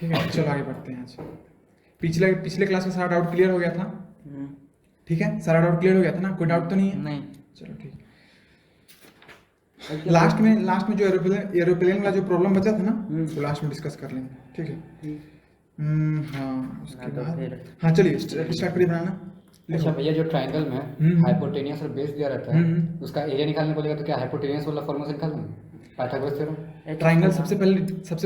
ठीक है, चलो आगे बढ़ते हैं। आज पिछले क्लास में सारा डाउट क्लियर हो गया था। ठीक है, सारा डाउट क्लियर हो गया था ना, कोई डाउट तो नहीं है? नहीं। चलो ठीक। लास्ट में जो एरोप्लेन वाला जो प्रॉब्लम बचा था ना, वो लास्ट में डिस्कस कर लेंगे। ठीक है। हाँ, उसके बाद हाँ चलिए स्टार्ट करिए बनाना। अच्छा भैया, जो ट्रायंगल में हाइपोटेनियस और बेस दिया रहता है, उसका एरिया निकालने बोलेगा तो क्या हाइपोटेनियस वाला फॉर्मूला से निकाल लेंगे? Pythagoras theorem. ट्रायंगल सबसे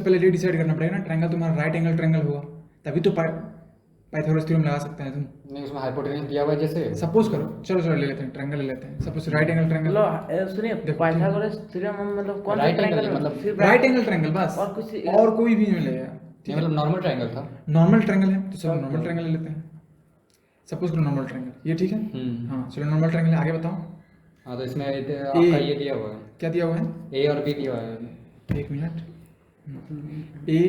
पहले ये डिसाइड करना पड़ेगा ना, ट्रायंगल तुम्हारा राइट एंगल ट्रायंगल होगा, तभी तो पाइथागोरस थ्योरम लगा सकते हैं तुम। नहीं, उसमें हाइपोटेनियस दिया हुआ है जैसे। सपोज करो, चलो ले लेते हैं, ट्रायंगल ले लेते हैं। सपोज राइट एंगल ट्रायंगल, मतलब सुनिए, पाइथागोरस थ्योरम मतलब कौन सा Right angle, ट्रायंगल? मतलब सिर्फ राइट एंगल ट्रायंगल बस, और कुछ और कोई भी नहीं लेगा। नहीं, मतलब नॉर्मल ट्रायंगल था। नॉर्मल ट्रायंगल है तो चलो नॉर्मल ट्रायंगल ले लेते हैं। सपोज करो नॉर्मल ट्रायंगल, ये ठीक है। हाँ चलो नॉर्मल ट्रायंगल, आगे बताओ। हाँ, तो इसमें आपका ये दिया हुआ है, क्या दिया हुआ है? ए और बी दिया हुआ है। एक मिनट, ए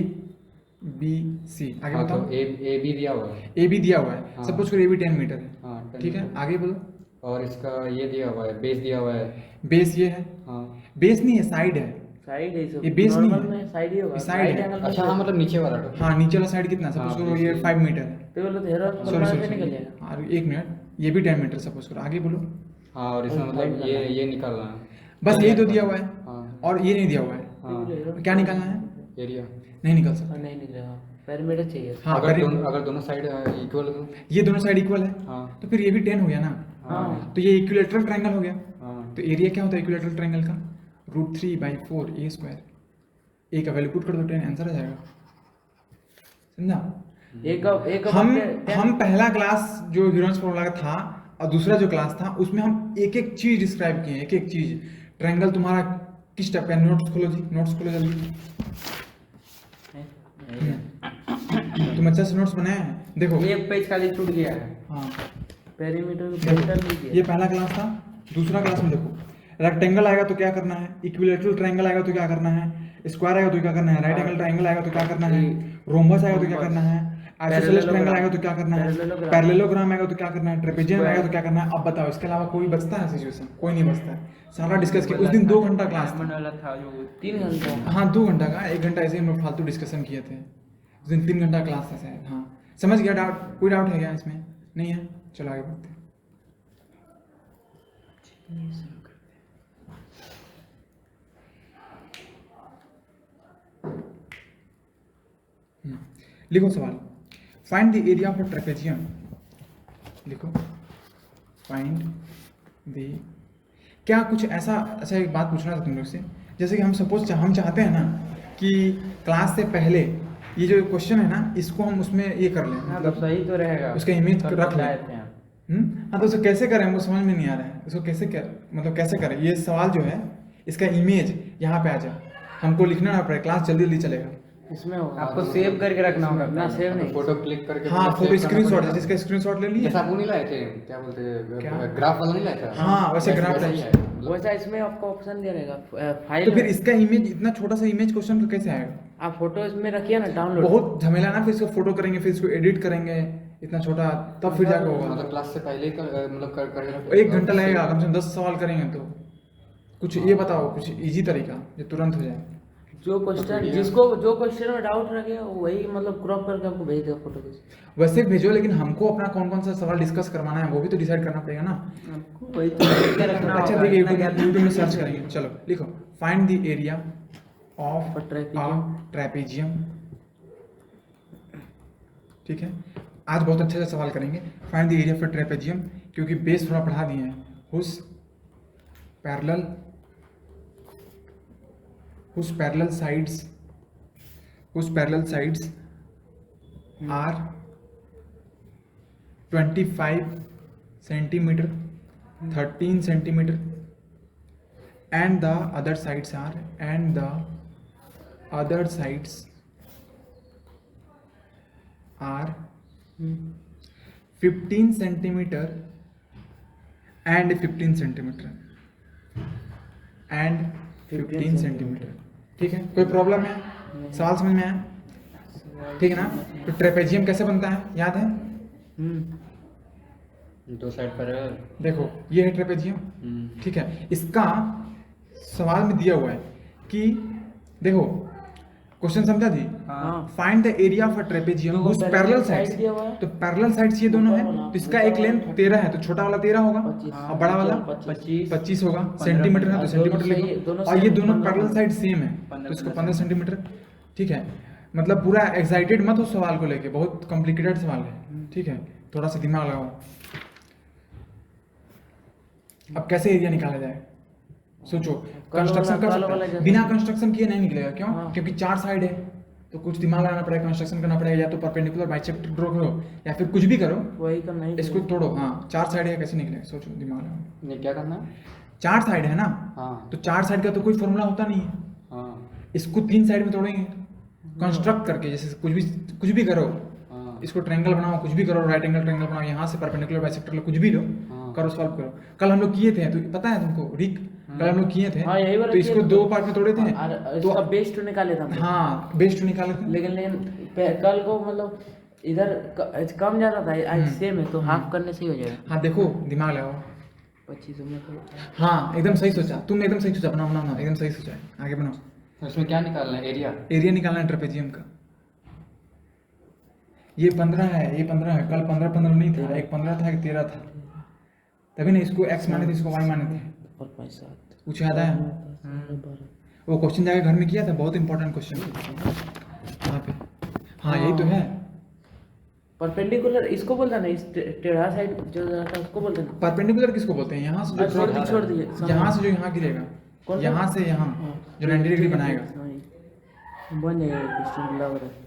बी सी, आगे हाँ, बताओ। तो ए बी दिया हुआ है। ए बी दिया हुआ है, हाँ। सपोज करो ए बी 10 मीटर है। हाँ, 10 ठीक है, मीटर। आगे बोलो। और इसका ये दिया हुआ है, बेस दिया हुआ है। बेस ये है, हाँ। बेस नहीं है, साइड है। साइड है, ये बेस नहीं नॉर्मल है, में साइड ही होगा। ये साइड है। अच्छा, हाँ, मतलब नीचे वाला तो। हाँ नीचे वाला साइड कितना? सपोज हाँ, करो ये 5 मीटर है। तो बोलो तो हेरो सॉरी से निकल सॉरी, जाएगा। हाँ एक मिनट, ये भी 10 मीटर सपोज करो, आगे बोलो। हाँ, और इसमें मतलब ये निकालना है। बस यही तो दिया हुआ है, हाँ। और ये नहीं दिया हुआ है। हाँ, क्या निकालना है? एरिया। नहीं निकल सकता। नहीं निकलेगा, पैरामीटर चाहिए। हाँ अगर दोनों साइड इक्वल हो। ये दोनों साइड इक्वल है, हाँ। तो फिर ये भी 10 हो गया ना। हाँ। तो ये इक्विलेटरल ट्रायंगल हो गया। हाँ। तो एरिया क्या होता है इक्विलेटरल ट्रायंगल का? √3/4 ए स्क्वायर। ए का वैल्यू पुट कर दो, 10 आंसर आ जाएगा। समझा? एक हम पहला क्लास जो ह्यूरन्स फॉर्मूला का था और दूसरा जो क्लास था उसमें हम एक एक चीज डिस्क्राइब किए, एक एक चीज। ट्रायंगल तुम्हारा किस टाइप का? नोट्स खोलो जी, नोट्स खोलो जल्दी। तुम अच्छा से नोट्स बनाए हैं, देखो। एक पेज खाली छूट गया है। हाँ, पेरीमीटर नहीं ये दिया। पहला क्लास था। दूसरा क्लास में देखो, रेक्टेंगल आएगा तो क्या करना है, इक्विलेटरल ट्रायंगल आएगा तो क्या करना है, स्क्वायर आएगा तो क्या करना है, राइट एंगल ट्रायंगल आएगा तो क्या करना है, रोम्बस आएगा तो क्या करना है, आइसोसेलेस ट्रायंगल आएगा तो क्या करना है, पैरेललोग्राम आएगा तो क्या करना है, ट्रेपेजियम आएगा तो क्या करना है। अब बताओ, इसके अलावा कोई बचता है सिचुएशन? कोई नहीं बचता है। सारा डिस्कस किया। उस दिन 2 घंटा क्लास था। वाला था जो 3 घंटा। हाँ 2 घंटा का, 1 घंटा ऐसे ही हम लोग फालतू डिस्कशन किए थे। उस दिन 3 घंटा क्लास था शायद। हाँ समझ गया डाउट? कोई डाउट है क्या इसमें? नहीं है, चलो आगे बढ़ते हैं। लिखो सवाल, find the area of a trapezium. लिखो, फाइंड द, क्या कुछ ऐसा अच्छा एक बात पूछना था तुम लोग से। जैसे कि हम सपोज हम चाहते हैं ना कि क्लास से पहले ये जो क्वेश्चन है ना, इसको हम उसमें ये कर लें, मतलब सही तो रहेगा, उसका इमेज रख लें। हैं। हाँ तो उसको कैसे करें वो समझ में नहीं आ रहा है। उसको कैसे मतलब कैसे करें ये सवाल जो है, इसका इमेज यहाँ पे आ जाए, हमको लिखना ना पड़े, क्लास जल्दी जल्दी चलेगा। इसमें आपको सेव करके रखना होगा ना, सेव नहीं, फोटो क्लिक करके। हाँ फोटो स्क्रीनशॉट, जिसका स्क्रीनशॉट ले लिए। जैसा वो नहीं लाए थे, क्या बोलते हैं, ग्राफ वाला नहीं लाया था। हाँ वैसे ग्राफ वैसा ही है। है। वैसा इसमें आपको ऑप्शन दे रहेगा फाइल। तो फिर इसका इमेज, इतना छोटा सा इमेज क्वेश्चन का कैसे आएगा? आप फोटो इसमें रखिए ना, डाउनलोड। बहुत झमेला ना, फिर इसको फोटो करेंगे, फिर इसको एडिट करेंगे, इतना छोटा, तब फिर जाकर होगा। मतलब क्लास से पहले ही मतलब कर 1 घंटा लगेगा कम से कम, 10 सवाल करेंगे तो। कुछ ये बताओ, कुछ इजी तरीका जो तुरंत हो जाए। जो क्वेश्चन जो क्वेश्चन में डाउट रखे वही मतलब क्रॉप करके आपको भेज देगा फोटो के। वैसे भेजो, लेकिन हमको अपना कौन कौन सा सवाल डिस्कस करवाना है वो भी तो डिसाइड करना पड़ेगा ना। आपको वही तो क्या रखना अच्छा ठीक है, यूट्यूब में सर्च करेंगे। चलो लिखो, find the area of trapezium. ठीक है, आज बहुत अच्छे से सवाल करेंगे। Find the area of trapezium, क्योंकि बेस थोड़ा पढ़ा दिए हैं। Whose parallel sides are 25 centimeter, 13 centimeter, and the other sides are 15 centimeter and 15 centimeter and 15 centimeter। ठीक है, कोई प्रॉब्लम है? सवाल समझ में आया? ठीक है ना? तो ट्रेपेजियम कैसे बनता है, याद है? दो साइड पर देखो ये है ट्रेपेजियम। ठीक है, इसका सवाल में दिया हुआ है कि देखो क्वेश्चन समझा थी? हाँ find the area of a trapezium whose parallel sides. दिया हुआ है तो पैरेलल साइड्स ये दोनों है, तो इसका एक लेंथ 13 है, तो छोटा वाला 13 होगा 25, और बड़ा वाला 25 होगा। सेंटीमीटर है तो और सेंटीमीटर दोनों सही लिखो, है, दोनों और ये same, दोनों 15 पैरेलल साइड सेम है, तो इसको 15 सेंटीमीटर। ठीक है, मतलब पूरा एक्साइटेड मत हो सवाल को लेके, बहुत कॉम्प्लिकेटेड सवाल है। ठीक है, थोड़ा सा दिमाग लगाओ। अब कैसे एरिया निकाला जाए, सोचो। कंस्ट्रक्शन कर सकते हैं, बिना कंस्ट्रक्शन किए नहीं निकलेगा। क्यों? क्योंकि 4 साइड है, तो कुछ दिमाग लगाना पड़ेगा, कंस्ट्रक्शन करना पड़ेगा, या तो परपेंडिकुलर बाइसेक्टर ड्रॉ करो या फिर कुछ भी करो, वही करना ही इसको तोड़ो। हाँ, 4 साइड है, कैसे निकलेगा, सोचो, दिमाग लगाओ। नहीं क्या करना है? 4 साइड है ना, हाँ तो 4 साइड का तो कोई फॉर्मूला होता नहीं है, हाँ इसको 3 साइड में तोड़ेंगे कंस्ट्रक्ट करके। जैसे कुछ भी करो, हाँ इसको ट्रायंगल बनाओ, कुछ भी करो, राइट एंगल ट्रायंगल बनाओ, यहाँ से परपेंडिकुलर बाइसेक्टर लो, कुछ भी लो, हाँ। करो, सॉल्व करो। कल हम लोग किए थे, तो पता है तुमको रिक, कल हम लोग किए थे, हाँ, यही वाला तो इसको किए थे। 2 पार्ट में तोड़े थे। और तो इसका बेस टू निकाले था हाँ, बेस टू निकाले थे। लेकिन कल को मतलब इधर कम ज्यादा था, आज सेम है, तो हाफ करने से ही हो जाएगा। हाँ, देखो, दिमाग लगाओ। 25 में तो हाँ, एकदम सही सोचा तुमने, एकदम सही सोचा, बनाओ बनाओ, एकदम सही सोचा है, आगे बनाओ। तो इसमें क्या निकालना है? एरिया? एरिया निकालना है ट्रेपेजियम का। ये 15 है, ये 15 है, कल 15 नहीं था, एक 15 था, एक 13 था, तभी ना इसको x माने थे, इसको y माने थे। और 5 7 कुछ याद है? वो क्वेश्चन जाके घर में किया था, बहुत इंपॉर्टेंट क्वेश्चन वहाँ पे। हाँ, यही तो है। परपेंडिकुलर इसको बोलता ना, इस टेढ़ा साइड जो रहता है उसको बोलते हैं ना। परपेंडिकुलर किसको बोलते हैं? यहाँ से जो छोड़ दिए यहाँ से जो यहाँ गिरेगा, कौन सा? यहाँ से यहाँ जो 90 डिग्री बनाएगा। बन जाएगा क्वेश्चन लग रहा है।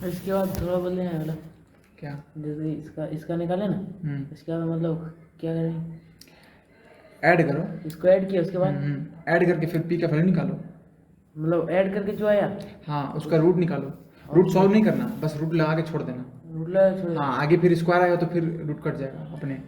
इसके बाद थोड़ा बोलते हैं वाला क्या? जैसे इसका निकाले ना, इसके बाद मतलब क्या करें, ऐड करो, इसको ऐड किया उसके बाद ऐड करके फिर p का वैल्यू निकालो। मतलब ऐड करके जो आया हाँ, उसका रूट निकालो। रूट सॉल्व नहीं करना, बस रूट लगा के छोड़ देना। रूट लगा छोड़ हाँ, आगे फिर स्क्वायर आएगा तो फिर रूट कट जाएगा अपने।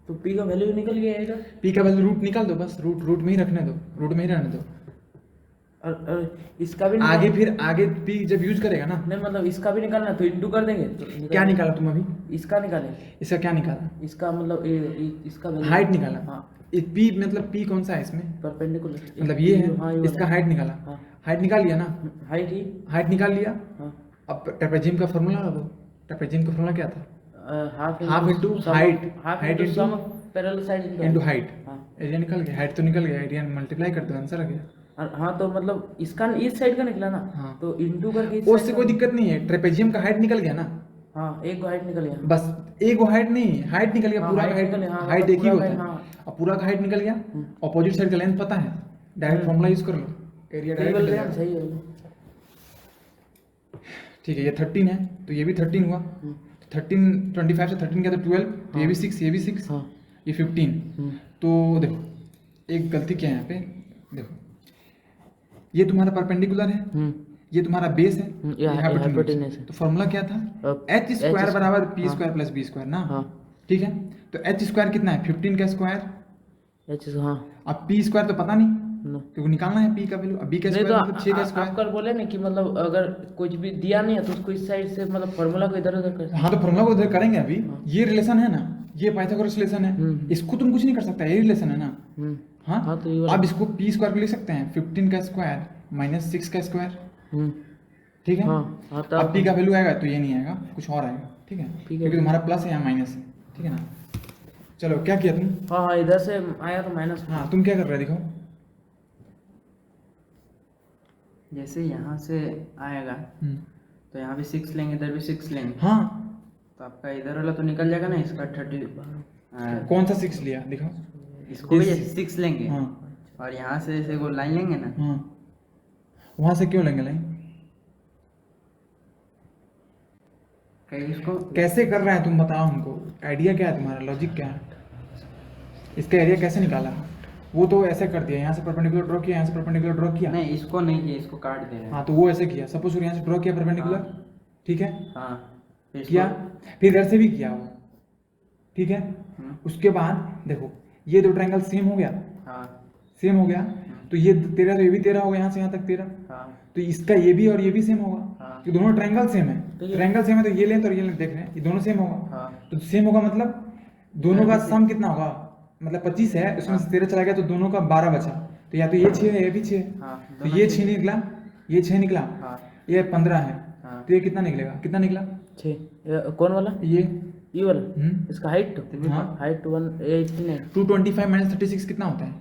तो p का वैल्यू निकल गया इधर। p का वैल्यू रूट निकाल दो, बस रूट में ही रखने दो, रूट में ही रहने दो। और इसका भी आगे फिर आगे p जब यूज करेगा ना, नहीं मतलब इसका भी निकालना तो इंटू कर देंगे तो क्या निकाला तुम अभी? इसका निकालें, इसका क्या निकाला? इसका मतलब इसका value- हाइट निकाला। हाँ, p मतलब p कौन सा है इसमें? परपेंडिकुलर मतलब ये है, हाँ, ये इसका वाला। हाइट निकाला। हाँ। हाइट निकाल लिया ना, हाइट ही हाइट निकाल लिया। हाँ अब ट्रेपेजियम का फॉर्मूला लगा दो। ट्रेपेजियम का फॉर्मूला क्या था? Half into height, half height into into- सम पैरेलल साइड इनटू हाइट। हाँ। एरिया निकल गया, हाइट तो निकल गया, एरिया मल्टीप्लाई कर दो, आंसर आ गया। हाँ तो मतलब इसका इस साइड का निकला ना, हाँ। तो इंटू करके इस उससे side कोई का- दिक्कत नहीं है, ट्रेपेजियम का हाइट निकल गया ना, हाँ एक हाइट निकल गया। बस एक हाइट नहीं, हाइट निकल गया, हाँ, पूरा height हाइट निकल गया, हाँ, हाइट मतलब एक ही पूरा होता है। height, हाँ। और पूरा का हाइट निकल गया, अपोजिट साइड का लेंथ पता है, डायरेक्ट फॉर्मूला यूज कर लो, एरिया सही डायरेक्ट बोल निकल रहे हैं, जाएगा। सही है। ठीक है, ये 13 है तो ये भी 13 हुआ। 13 25 से 13 गया तो 12, तो ये भी 6, ये भी 6, हाँ। ये 15। तो देखो एक गलती क्या है यहाँ पे, देखो ये तुम्हारा परपेंडिकुलर है, ये तुम्हारा बेस है, ये hypotenuse hypotenuse है। तो फॉर्मूला क्या था? एच स्क्वायर बराबर P square plus B square ना। हाँ। ठीक है, तो एच स्क्वायर कितना है? 15 का स्क्वायर। एच हाँ अब पी स्क्वायर तो पता नहीं, ना। तो निकालना है पी का वैल्यू। अब बी का नहीं तो स्क्वायर मतलब 6 का आप स्क्वायर। कल बोले ना कि मतलब अगर कुछ भी दिया नहीं है तो उसको इस साइड से मतलब फॉर्मूला को इधर उधर कर। हाँ तो फॉर्मूला को उधर करेंगे अभी। ये रिलेशन है ना, ये पाइथागोरस रिलेशन है, इसको तुम कुछ नहीं कर सकता, ये रिलेशन है ना। हाँ हाँ तो ये वाला। अब इसको पी स्क्वायर को लिख सकते हैं 15 का स्क्वायर माइनस 6 का स्क्वायर। ठीक है। हाँ तब अब पी का वैल्यू आएगा तो ये नहीं आएगा, कुछ और आएगा। ठीक है, ठीक है। क्योंकि तुम्हारा प्लस है या माइनस है। ठीक है ना। चलो क्या किया तुम? हाँ हाँ इधर से आया तो माइनस। हाँ तुम क्या कर रहे हो दिखाओ। जैसे यहाँ से आएगा तो यहाँ भी 6 लेंगे, इधर भी 6 लेंगे। हाँ तो आपका इधर वाला तो निकल जाएगा ना, इसका 30। कौन सा 6 लिया दिखाओ। इसको भी ये 6 लेंगे। हाँ और यहाँ से ऐसे वो लाइन लेंगे ना। हाँ, वहां से क्यों लेंगे लाइन? कहीं इसको कैसे कर रहे हैं तुम बताओ हमको, आइडिया क्या है तुम्हारा, लॉजिक क्या है? इसका एरिया कैसे निकाला? वो तो ऐसे कर दिया, यहाँ से परपेंडिकुलर ड्रॉ किया, यहाँ से परपेंडिकुलर ड्रॉ किया। नहीं, इसको नहीं किया, इसको काट दे रहे हैं। हाँ तो वो ऐसे किया, सपोज यहाँ से ड्रॉ किया परपेंडिकुलर। ठीक है, हाँ फिर किया, फिर इधर से भी किया वो। ठीक है, हम्म। उसके बाद देखो ये दो ट्रायंगल सेम हो गया, हाँ सेम हो गया। तो ये 13 तो ये भी 13 होगा, यहाँ से यहाँ तक 13। हाँ तो इसका ये भी और ये भी सेम होगा। हाँ। ये दोनों ट्रायंगल सेम है, ट्रायंगल सेम है तो ये लेंथ और ये लेंथ देख रहे हैं, ये दोनों सेम होगा। हाँ। तो सेम होगा मतलब दोनों का सम कितना होगा, मतलब 25 है, उसमें से 13 चला गया तो दोनों का 12 बचा। तो या तो ये 6 है ये भी 6 है। हाँ, तो दोनों ये 6 6 निकला, ये 6 निकला, हाँ ये 15 है। हाँ। तो ये कितना निकलेगा, कितना निकला? 6 कौन वाला? ये वाला। इसका हाइट हाँ। हाइट 189 225 माइनस 36 कितना होता है?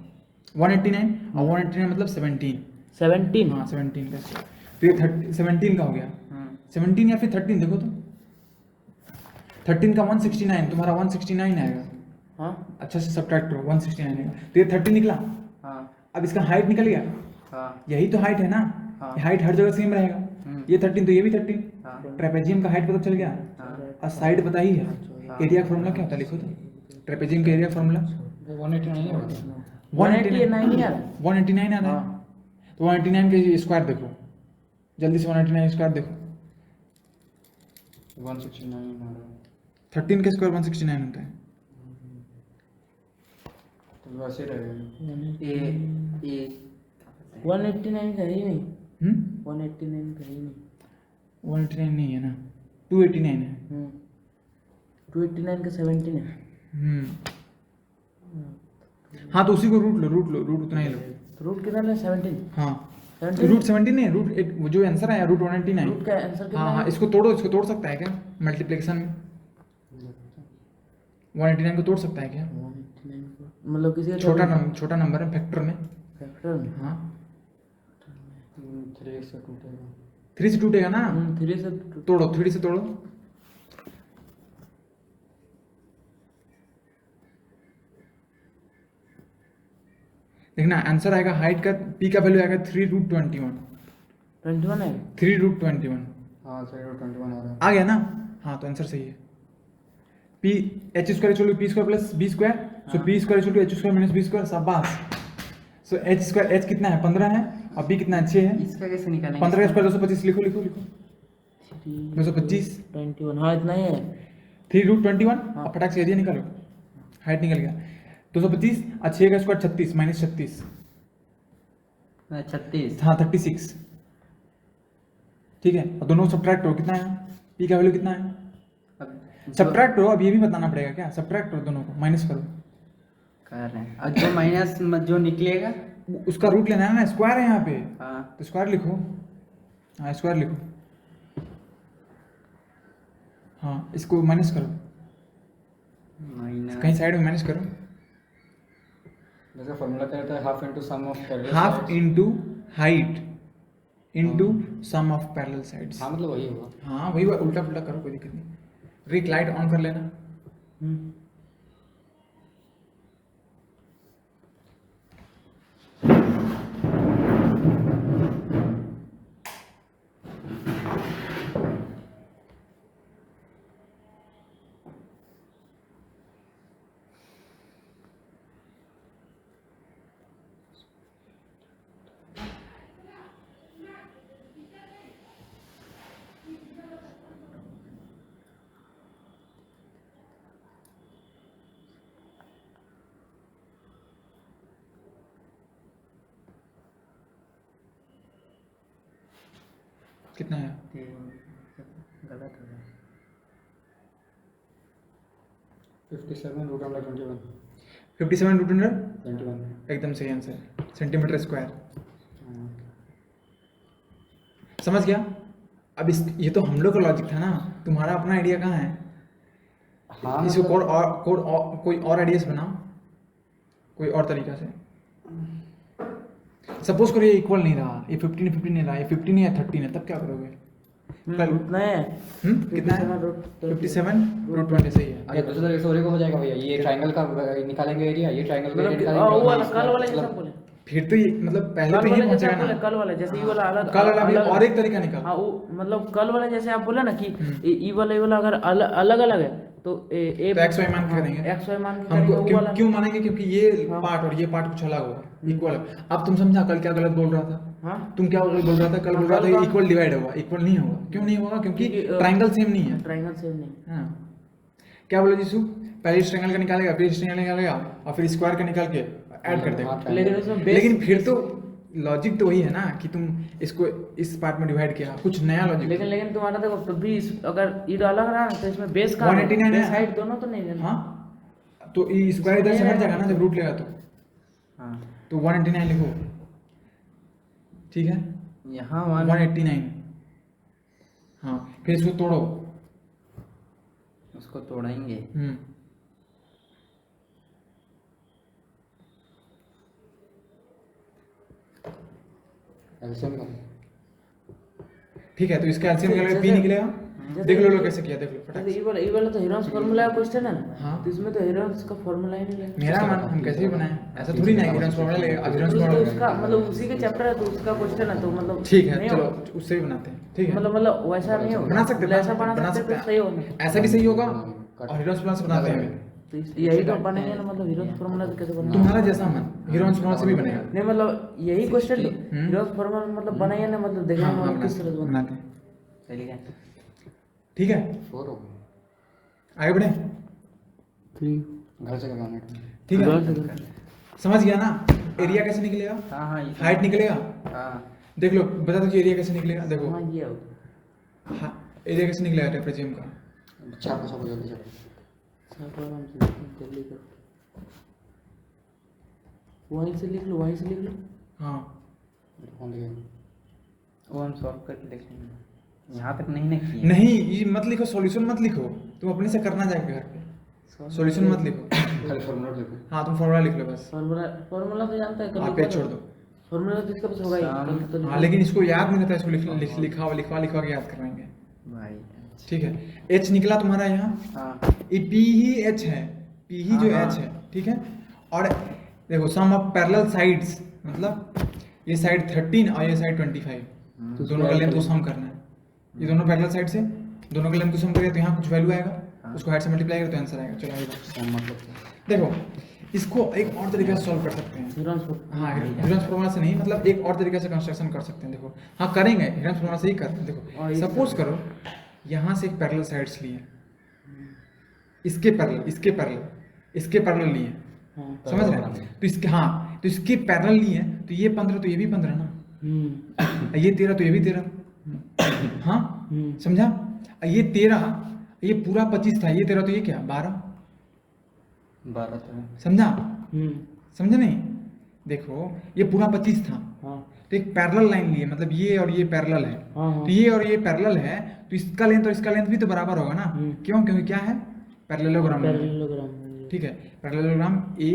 189। और 189 मतलब 17। 17। हाँ 17 का। तो ये 17 का हो गया। 17 या फिर 13 देखो तो। 13 का 169, तुम्हारा 169 आएगा। हाँ अच्छा से सब्ट्रैक्ट करो, 169 आएगा। तो ये 30 निकला। हाँ अब इसका हाइट निकल गया, हाँ यही तो हाइट है ना। हाँ। हाइट हर जगह सेम रहेगा। ये 13 तो ये भी 13। हाँ ट्रेपेजियम का हाइट पता चल गया, हाँ। और साइड पता ही है। एरिया का फॉर्मूला क्या होता है लिखो तो। ट्रेपेजियम का एरिया फॉर्मूला 189 नहीं होता। 189 यार। 189 आता है। तो 189 के स्क्वायर देखो, जल्दी से 189 स्क्वायर देखो। 169 आ रहा है। 13 के स्क्वायर 169 होता है। तो वैसे ही रहेगा। ये 189 का ही नहीं। 189 का ही नहीं। 189 नहीं है ना, 289 है। 289 का 17 है। हाँ तो उसी को रूट लो, रूट लो, रूट उतना ही लो। तो रूट कितना है? 17। हाँ 17? रूट 17 नहीं, रूट एक वो जो आंसर आया रूट 189। रूट का आंसर कितना हाँ हाँ है? इसको तोड़ो, इसको तोड़ सकता है क्या मल्टीप्लिकेशन में? 189 को तोड़ सकता है क्या? 189 को मतलब किसी का छोटा नंबर है फैक्टर में। फैक्टर में। हाँ 3 से टूटेगा। 3 से टूटेगा ना। 3 से तोड़ो, 3 से तोड़ो। देखना आंसर आएगा, हाइट का पी का वैल्यू आएगा 3√21। 21 है। 3√21 हाँ 3/21 आ रहा है। आ गया ना। हाँ तो आंसर सही है। P H square equal to P square plus B square. So P square equal to H square minus B square. शाबाश। सो एच स्क्वायर, एच कितना है 15 है, और बी कितना है 6 है। इसका कैसे निकालेंगे? 15 का स्क्वायर 225 लिखो लिखो लिखो। 225 21 हाँ इतना ही है। 3√21 और फटाक से एरिया निकालो, हाइट निकल गया 225। और 6 का स्क्वायर 36 माइनस 36। 36। हाँ 36। ठीक है, और दोनों सब्ट्रैक्ट करो, कितना है पी का वैल्यू कितना है? अब सब्ट्रैक्ट करो, अब ये भी बताना पड़ेगा क्या, सब्ट्रैक्ट करो दोनों को, माइनस करो। कर रहे हैं, और जो माइनस जो निकलेगा उसका रूट लेना है ना, स्क्वायर है यहाँ पे। हाँ तो स्क्वायर लिखो। हाँ स्क्वायर लिखो। हाँ इसको माइनस करो, माइनस कहीं साइड में माइनस करो। जैसे फॉर्मूला कहता है half into sum of parallel half into height into sum of parallel sides. हाँ मतलब वही होगा। हाँ वही उल्टा पुल्टा करो, कोई दिक्कत नहीं। रिक लाइट ऑन कर लेना। कितना है? गलत हो गया। 57 रूट अंडर 21 57 रूट अंडर 21 एकदम सही आंसर, सेंटीमीटर स्क्वायर। समझ गया? अब इस ये तो हम लोग का लॉजिक था ना, तुम्हारा अपना आइडिया कहाँ है? हाँ इसको मतलब- कोई और आइडियाज बनाओ, कोई और तरीका से। सपोज करो ये इक्वल नहीं रहा, ये 15 नहीं रहा, ये 15 या 13 है, तब क्या करोगे? कल उतना है। कितना है? 57 रूट 20 सही है। अरे दूसरे तरीके से और एक हो जाएगा भैया, ये ट्रायंगल का निकालेंगे एरिया, ये ट्रायंगल का एरिया मतलब वो वाला निकालेंगे। कल वाला जैसा बोले, फिर तो ये मतलब पहले कल तो वाला ये जैसे पहुंचेगा आप बोले, ना। कल वाला जैसे ये वाला अलग कल वाला भी अलग- और एक तरीका निकाल। हाँ वो मतलब कल वाला जैसे आप बोले ना कि ई वाला अगर अलग अलग है तो ए तो XY मान के करेंगे। XY मान के हमको करेंगे, वो क्यों वाला क्यों मानेंगे? क्योंकि ये हाँ। पार्ट और ये पार्ट कुछ अलग होगा, इक्वल। अब तुम समझा कल क्या गलत बोल रहा था? हाँ तुम क्या गलत बोल रहा था? कल बोल रहा था कल इक्वल डिवाइड होगा, इक्वल नहीं होगा। क्यों नहीं होगा? क्योंकि ट्रायंगल सेम नहीं है। ट्रायंगल सेम नहीं। हाँ, क्या बोले जीसू? पहले इस ट्रायंगल का निकालेगा, फिर इस ट्रायंगल का निकालेगा, और फिर स्क्वायर का निकाल के ऐड कर देगा। हाँ, लेकिन उसमें बेस लेकिन फिर तो लॉजिक तो वही है ना कि तुम इसको इस पार्ट में डिवाइड किया, कुछ नया लॉजिक। लेकिन तुम्हारा देखो तो भी अगर ई अलग रहा ना तो इसमें बेस का 189 है। हाइट दोनों तो नहीं है। हाँ, तो ये स्क्वायर इधर से हट जाएगा ना जब रूट लेगा तो। हाँ तो 189 लिखो, ठीक है? यहाँ 189। हाँ, फिर इसको तोड़ो। उसको तोड़ेंगे। एलसीएम निकाल। ठीक है, तो इसका एलसीएम निकालेगा, पी निकलेगा। देख लो कैसे किया, देख लो फटाक से। ये वाला तो हीरोन्स फार्मूला का क्वेश्चन है ना। हाँ। तो इसमें तो हीरोन्स का फार्मूला ही नहीं है। मेरा मन हम कैसे भी बनाए, ऐसा थोड़ी ना हीरोन्स फॉर्मूला लेगा, अब हीरोन्स तो फॉर्मूला उसका मतलब उसी के चैप्टर है तो उसका क्वेश्चन है तो मतलब ठीक है, नहीं चलो होगा। उससे भी बनाते हैं। ठीक है, मतलब वैसा नहीं होगा। बना सकते ऐसा बना सकते तो सही होगा। ऐसा भी सही होगा, और हीरोन्स फॉर्मूला से बनाते हैं। तो यही तो बनेंगे ना, मतलब हीरोन्स फार्मूला से कैसे बनेगा? तुम्हारा जैसा मन, हीरोन्स फॉर्मूला से भी बनेगा। नहीं मतलब यही क्वेश्चन हीरोन्स फार्मूला मतलब बनाएंगे ना, मतलब देखेंगे हाँ, मतलब किस तरह से बनाते हैं। चलिए ठीक है, 4 हो आगे बढ़े। घर से करवाना है। ठीक है, समझ गया ना? एरिया कैसे निकलेगा? हाँ हाँ हाइट निकलेगा। हाँ देख लो, बता दो एरिया कैसे निकलेगा। देखो हाँ ये होगा। हाँ, एरिया कैसे निकलेगा ट्रेपेजियम का? छापो छापो जल्दी छापो। आराम से जल्दी करो। वहीं से लिख लो, वहीं से लिख लो। हाँ, कौन दिया? वो हम सॉल्व करके देखेंगे। यहाँ तक नहीं ना किए। नहीं ये मत लिखो, सॉल्यूशन मत लिखो, तुम अपने से करना जाएगा घर पे। सॉल्यूशन मत लिखो। खाली फॉर्मूला लिखो। हाँ, तुम फॉर्मूला लिख लो बस। फार्मूला तो जानता है, कल आप पेज छोड़ दो। फार्मूला तो इसका बस होगा ही, कल तो हाँ, लेकिन इसको याद नहीं रहता, इसको लिखा लिखवा के याद करवाएंगे। भाई ठीक है, एच निकला तुम्हारा यहाँ। हाँ ये पी ही एच है, पी ही जो हाँ, एच है, ठीक है। और देखो सम ऑफ पैरेलल साइड्स, मतलब ये साइड 13 और ये साइड 25, तो दोनों का लेंथ को सम करना है। ये दोनों पैरेलल साइड से दोनों का लेंथ को सम करेगा तो यहाँ कुछ वैल्यू आएगा, उसको हाइट से मल्टीप्लाई करेगा तो आंसर आएगा। चलो आगे बढ़ो। मतलब देखो इसको एक और तरीके से सॉल्व कर सकते हैं। Heron's formula. हाँ, हीरोन्स फार्मूला से नहीं, मतलब एक और तरीके से कंस्ट्रक्शन कर सकते हैं। देखो हाँ, करेंगे हीरोन्स फार्मूला से ही करते हैं। हाँ, देखो ये सपोज करो यहाँ से एक पैरेलल साइड्स लिए, इसके पैरेलल, इसके पैरेलल, इसके पैरेलल लिए, हाँ। समझ रहे हैं? तो इसके, हाँ, तो इसके पैरेलल लिए, तो ये 15 तो ये भी 15 ना, ये 13 तो ये भी 13। हाँ, समझा? ये 13, ये पूरा 25 था, ये 13 तो ये क्या 12। 12 तो है। समझा? समझा नहीं? देखो ये पूरा 25 था, हाँ तो एक पैरेलल लाइन लिए, मतलब ये और ये पैरेलल है, हाँ। तो ये और ये पैरेलल है, तो इसका लेंथ और इसका लेंथ भी तो बराबर होगा ना। क्यों? क्योंकि क्या है? पैरेललोग्राम है। पैरेललोग्राम। ठीक है, parallelogram A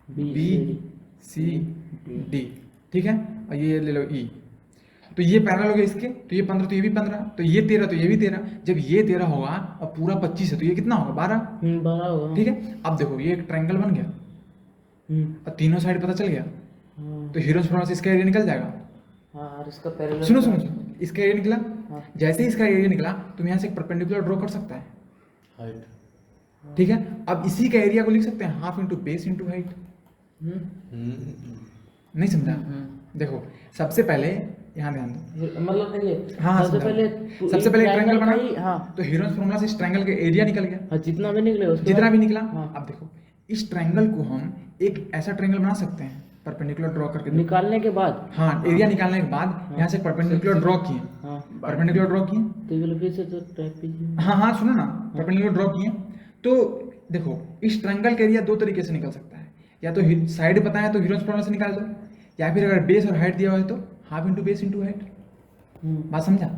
B C D, ठीक है, और ये ले लो ई। तो ये पैरेलल हो गया इसके, तो ये 15 तो ये भी 15, तो ये 13 तो ये भी 13। जब ये 13 होगा और पूरा 25 है तो ये कितना होगा 12। 12 होगा। ठीक है, अब देखो ये एक ट्रायंगल बन गया और तीनों साइड पता चल गया, तो हीरोन्स फार्मूला से इसका एरिया निकल जाएगा। हाँ, और इसका पैरेलल। सुनो सुनो सुनो, इसका एरिया निकला। हाँ। जैसे ही इसका एरिया निकला तुम यहाँ से एक परपेंडिकुलर ड्रॉ कर सकता है। हाइट। ठीक है, अब इसी का एरिया को लिख सकते हैं half into base into height. नहीं समझा? देखो सबसे पहले यहाँ ध्यान दो, मतलब देखिए, हाँ, सबसे समझा। पहले सबसे पहले ट्रायंगल बना, हाँ, तो हीरोन्स फार्मूला से इस ट्रायंगल का एरिया निकल गया, हाँ, जितना भी निकले उसके जितना बाद- भी निकला। हाँ। अब देखो इस ट्रायंगल को हम एक ऐसा ट्रायंगल बना सकते हैं परपेंडिकुलर ड्रॉ करके देखो। निकालने के बाद हाँ, एरिया निकालने के बाद यहाँ से परपेंडिकुलर ड्रॉ किए, हाँ परपेंडिकुलर ड्रॉ किए। तो ये फिर से तो ट्रैपेजियम। हाँ हाँ सुनो ना, परपेंडिकुलर ड्रॉ किए तो देखो इस ट्रायंगल का एरिया दो तरीके से निकल सकता है, या तो साइड पता है तो ह्यूजेंस फॉर्मूला से निकाल दो, या फिर अगर बेस और हाइट दिया हुआ है तो half into base into height. बात समझा?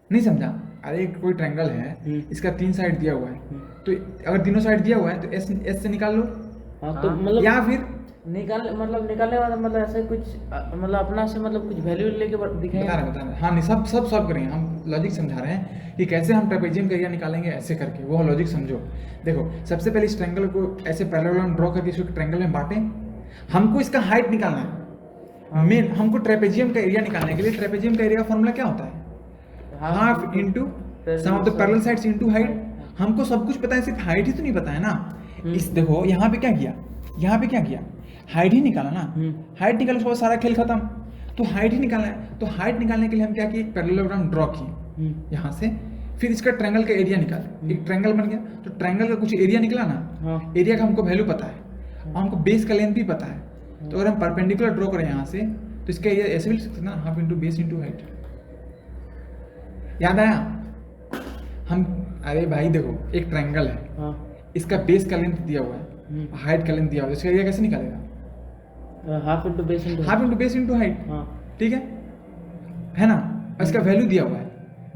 नहीं समझा? अरे कोई ट्रायंगल है, इसका 3 साइड दिया हुआ है, तो अगर तीनों साइड दिया हुआ है तो एस से निकाल लो, हाँ तो मतलब या फिर निकालने वाला मतलब ऐसे कुछ मतलब अपना से मतलब कुछ वैल्यू लेके दिखाएंगे। बता रहे हाँ नहीं, सब सॉल्व करेंगे हम, लॉजिक समझा रहे हैं कि कैसे हम ट्रेपेजियम का एरिया निकालेंगे ऐसे करके, वो लॉजिक समझो। देखो सबसे पहले इस ट्रायंगल को ऐसे पैरेलल ड्रॉ करके इसको ट्रायंगल में बांटें। हमको इसका हाइट निकालना है, मेन हमको ट्रेपेजियम का एरिया निकालने के लिए ट्रेपेजियम का एरिया का फॉर्मूला क्या होता है? Half into sum of the parallel sides into height. हमको सब कुछ पता है, सिर्फ हाइट ही तो नहीं पता है ना। इस देखो यहाँ पे क्या किया, यहाँ पे क्या किया, हाइट ही निकाला ना। हाइट निकाला उसके बाद सारा खेल खत्म, तो हाइट ही निकालना है। तो हाइट निकालने के लिए हम क्या किए, पैरेललोग्राम ड्रॉ किए यहाँ से, फिर इसका ट्रायंगल का एरिया निकाले। एक ट्रायंगल बन गया तो ट्रायंगल का कुछ एरिया निकला ना, एरिया का हमको वैल्यू पता है और हमको बेस का लेंथ भी पता है। तो अगर हम परपेंडिकुलर ड्रॉ करें यहाँ से तो इसका एरिया ऐसे भी लिख सकते हैं ना, half into base into height. याद आया? हम अरे भाई देखो एक ट्रायंगल है, इसका बेस का लेंथ दिया हुआ है, हाइट का लेंथ दिया हुआ है, इसका एरिया कैसे निकालेगा? Half into base into height. ठीक है ना? और इसका वैल्यू दिया हुआ है,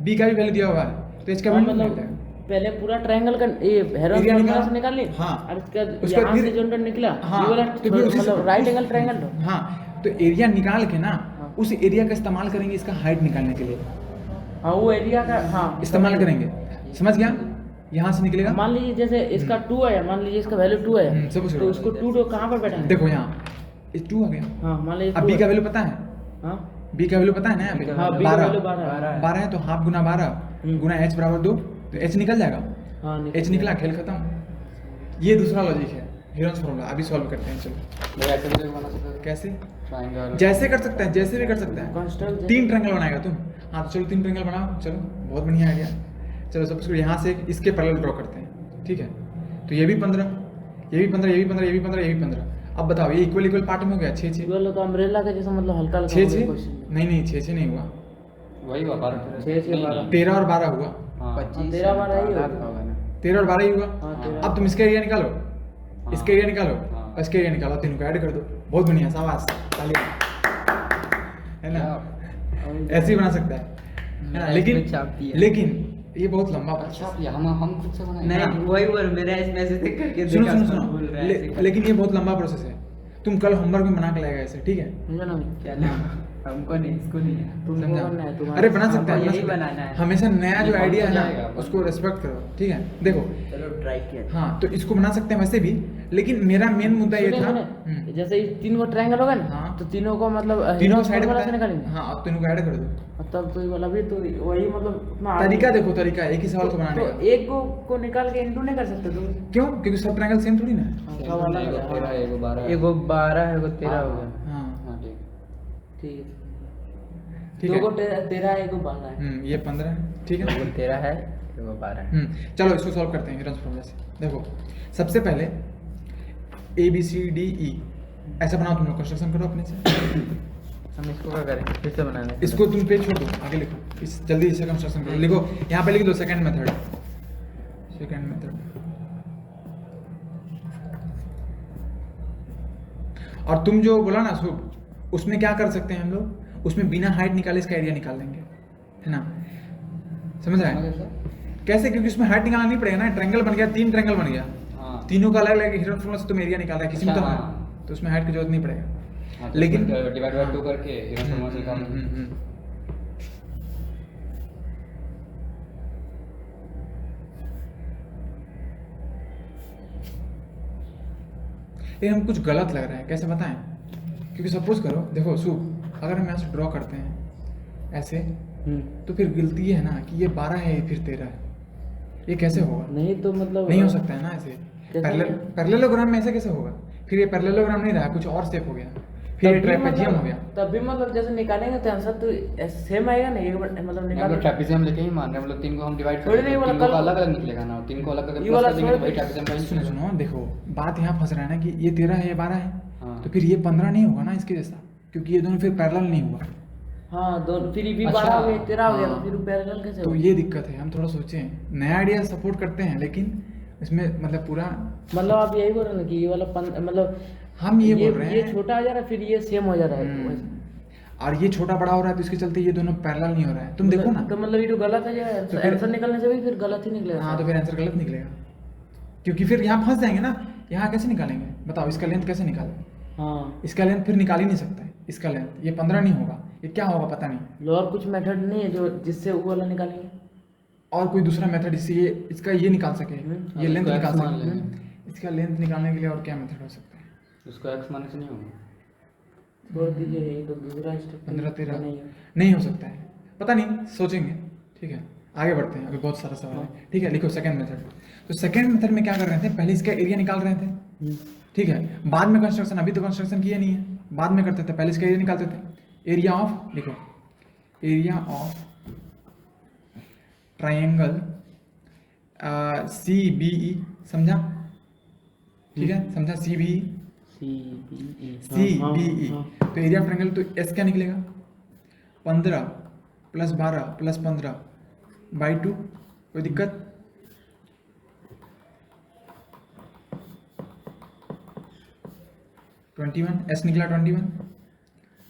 बी का भी वैल्यू दिया हुआ है, तो इसका वैल्यू मतलब पहले पूरा ट्रायंगल का ये हेरोन फॉर्मूला से निकाल ली। हाँ, और उसके यहाँ से जो निकला हाँ, ये वाला तो फिर मतलब राइट एंगल ट्रायंगल। हाँ, तो एरिया निकाल के ना उस एरिया का इस्तेमाल करेंगे इसका हाइट निकालने के लिए। हाँ वो एरिया का हाँ इस्तेमाल करेंगे, समझ गया? यहाँ से निकलेगा, मान लीजिए जैसे इसका 2 है, मान लीजिए इसका वैल्यू 2 है, तो उसको 2 तो कहाँ पर बैठा देखो यहाँ 2 आ गया। हाँ मान लीजिए अब बी का वैल्यू पता है? हाँ बी का वैल्यू पता है ना? यहाँ पे हाँ, B का वैल्यू 12 12 है, तो हाफ गुना 12 गुना h बराबर 2, तो h निकल जाएगा। हाँ h निकला, खेल खत्म। ये दूसरा लॉजिक है ह्यूजेंस फॉर्मूला, अभी सॉल्व करते हैं। चलो ऐसे भी बना सकते हैं कैसे? ट्रायंगल जैसे कर सकता है, जैसे भी कर सकता है। Construct 3 ट्रायंगल बनाएगा तुम। हाँ तो चलो 3 ट्रायंगल बनाओ, चलो बहुत बढ़िया आइडिया। चलो सबसे यहाँ से इसके पैरेलल ड्रॉ करते हैं, ठीक है? तो ये भी 15, ये भी 15, ये भी 15, ये भी 15, ये भी 15। अब बताओ ये इक्वल पार्ट में हो गया 6 6 तो अम्ब्रेला का जैसा मतलब हल्का 6 6 नहीं 6 6 नहीं हुआ, वही हुआ 12 6 6 12 13 और 12 हुआ, 25 13 12 ही होगा। 13 और 12 ही हुआ। हाँ, 13। अब तुम इसका एरिया निकालो, इसका एरिया निकालो और इसका एरिया निकालो, तीनों को ऐड कर दो। बहुत बढ़िया, शाबाश, तालियां, है ना? ऐसे ही बना सकता है ना? लेकिन ये बहुत लंबा प्रोसेस अच्छा हम खुद से बनाए नहीं वही बोल, मेरा इसमें से देख करके सुनो देखा, सुनो बोल सुनो रहा है ऐसे लेकिन ये बहुत लंबा प्रोसेस है। तुम कल होमवर्क में बना के लाएगा ऐसे, ठीक है? समझा ना? क्या नाम? हमको नहीं, इसको नहीं है। तुमको समझा? बनना है तुम्हारा। अरे बना सकता हमको है, यही बना सकता बनाना है। हमेशा नया जो ये आइडिया है जाएगा, ना बन उसको रेस्पेक्ट करो, ठीक है? देखो चलो ट्राई किया। हाँ, तो इसको बना सकते हैं वैसे भी, लेकिन मेरा मेन मुद्दा ये था जैसे ये 3 को ट्रायंगल होगा ना, हाँ। तो तीनों को मतलब तीनों साइड फॉर्मूला से निकालेंगे। हाँ, अब तीनों को ऐड कर दो। तब तो मतलब ये तो वही मतलब उतना तरीका देखो, तरीका एक ही सवाल को बनाने तो का। एक को निकाल के इंटू नहीं कर सकते तुम? क्यों? क्योंकि सब ट्रायंगल सेम थोड़ी ना है। सब अलग एगो है। 13 एगो 12 एगो 12 है, एगो 13 हो गया। हाँ हाँ ठीक ठीक है, ठीक दो को है। 13 एक को 12 है। ये 15 है, ठीक है? एगो 13 है, एगो 12 है। चलो इसको सॉल्व करते हैं ह्यूजेंस फॉर्मूला से। देखो सबसे पहले ABCDE ऐसा बनाओ, तुम लोग कंस्ट्रक्शन करो अपने से। हम इसको क्या करें, फिर से बनाना है इसको तुम पेज छोड़ दो, आगे लिखो, इस जल्दी इसे कंस्ट्रक्शन करो। लिखो यहाँ पे लिख दो सेकंड मेथड, सेकंड मेथड। और तुम जो बोला ना शुभ, उसमें क्या कर सकते हैं हम लोग, उसमें बिना हाइट निकाले इसका एरिया निकाल देंगे, है ना? समझ रहे हैं कैसे? क्योंकि उसमें हाइट निकालना नहीं पड़ेगा ना, ट्रायंगल बन गया, 3 ट्रायंगल बन गया, हाँ। तीनों का अलग अलग ह्यूजेंस फॉर्मूला से तुम एरिया निकाल रहा है, किसी में तो अच्छा, है, हाँ। तो उसमें हाइट की जरूरत नहीं पड़ेगा। हाँ, तो लेकिन डिवाइड बाय 2 करके ह्यूजेंस फॉर्मूला से निकाल लेंगे। ये हम कुछ गलत लग रहा है, कैसे बताएं? क्योंकि सपोज करो, देखो सु, अगर हम यहाँ से ड्रॉ करते हैं ऐसे, तो फिर गलती ये है ना कि ये 12 है, ये फिर 13 है, ये कैसे होगा? नहीं तो मतलब नहीं हो सकता है ना ऐसे। कैसे? पैरेललोग्राम में ऐसे कैसे होगा? फिर ये पैरेललोग्राम नहीं रहा, कुछ और स्टेप हो गया, फिर तब भी ट्रेपेजियम हो गया। तब भी मतलब जैसे निकालेंगे तो आंसर तो सेम आएगा ना, एक बार मतलब हम निकाल लोग ट्रेपेजियम लेके ही मान रहे हैं, मतलब 3 को हम डिवाइड थोड़ी करेंगे नहीं, तो मतलब 3 को कल- अलग अलग निकलेगा ना, 3 को अलग करके ये प्लस वाला कर देंगे तो वही छोड़- ट्रेपेजियम का ही सुनो निकलेगा। सुनो देखो, बात यहाँ फंस रहा है ना कि ये 13 है ये 12 है, हाँ। तो फिर ये 15 नहीं होगा ना इसके जैसा, क्योंकि ये दोनों फिर पैरेलल नहीं हुआ। हाँ दोनों, फिर ये भी अच्छा, 12 हो गया 13 हो गया, हाँ। तो फिर पैरेलल कैसे तो होगा? ये दिक्कत है, हम थोड़ा सोचें, नया आइडिया सपोर्ट करते हैं लेकिन इसमें मतलब पूरा मतलब आप यही बोल रहे हैं कि ये वाला मतलब हम ये बोल रहे ये हैं। छोटा आ जा रहा है, फिर ये सेम हो जा रहा है वैसे। और ये छोटा बड़ा हो रहा है तो इसके चलते ये दोनों पैरेलल नहीं हो रहा है, तुम देखो ना। तो मतलब ये तो गलत है यार, तो फिर- आंसर निकलने से भी फिर गलत ही निकलेगा। हाँ तो फिर आंसर गलत निकलेगा, क्योंकि फिर यहाँ फंस जाएंगे ना। यहाँ कैसे निकालेंगे बताओ, इसका लेंथ कैसे निकालें? हाँ इसका लेंथ फिर निकाल ही नहीं सकता है, इसका लेंथ ये 15 नहीं होगा, ये क्या होगा पता नहीं। लो, और कुछ मेथड नहीं है जो जिससे वो वाला निकालेंगे? और कोई दूसरा मेथड इससे ये इसका ये निकाल सके, ये लेंथ उसको निकाल x मान सके। लेंगे। इसका लेंथ निकालने के लिए और क्या मेथड हो सकता है? उसको x मानने से नहीं होगा। छोड़ दीजिए, ये तो दूसरा स्टेप 15-13 नहीं है। नहीं हो सकता है, पता नहीं, सोचेंगे। ठीक है आगे बढ़ते हैं, अभी बहुत सारा सवाल है। ठीक है लिखो सेकंड मेथड। तो सेकंड मेथड में क्या कर रहे थे, पहले इसका एरिया निकाल रहे थे। ठीक है, बाद में कंस्ट्रक्शन, अभी तो कंस्ट्रक्शन किया नहीं है, बाद में करते थे, पहले इसका एरिया निकालते थे। एरिया ऑफ, लिखो एरिया ऑफ ट्राइंगल CBE, समझा? ठीक है समझा, CBE CBE। तो एरिया ऑफ ट्राइंगल, तो S क्या निकलेगा? 15 + 12 + 15/2। कोई दिक्कत? S निकला 21।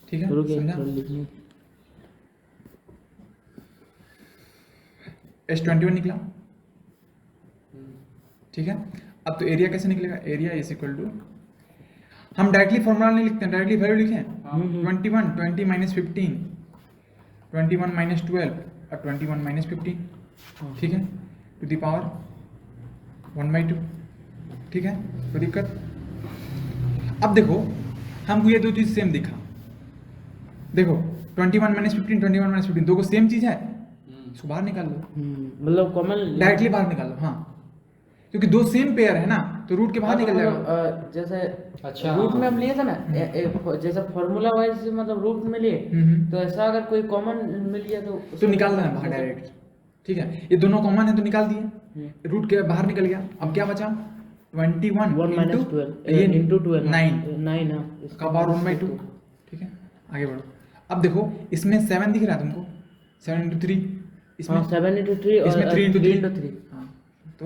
ठीक है समझा? S 21 निकला। ठीक है, अब तो एरिया कैसे निकलेगा? एरिया इज इक्वल टू, हम डायरेक्टली फॉर्मूला नहीं लिखते हैं, डायरेक्टली वैल्यू लिखें। 21 20 - 15 21 - 12 और 21 - 15। ठीक है, टू द पावर 1/2। ठीक है, कोई दिक्कत? अब देखो हमको ये दो चीज सेम दिखा, देखो 21 - 15 21 - 15 दो को सेम चीज है, इसको बाहर निकाल लो, मतलब कॉमन डायरेक्टली बाहर निकालो। हाँ, क्योंकि दो सेम पेयर है ना, तो रूट के बाहर निकल जाएगा। जैसे अच्छा, रूट में हम लिए थे ना, जैसे फॉर्मूला वाइज मतलब रूट में लिए, तो ऐसा अगर कोई कॉमन मिल गया तो निकाल देना बाहर डायरेक्ट। ठीक है, ये दोनों कॉमन है तो निकाल दिए, रूट के बाहर निकल गया। अब क्या बचा? 21 1 - 12 इंटू 12 9 का पावर 1/2। ठीक है, आगे बढ़ो। अब देखो इसमें 7 दिख रहा है तुमको, 7 × 3, इसमें 7 × 3 और इसमें 3 × 3। 3। हाँ, तो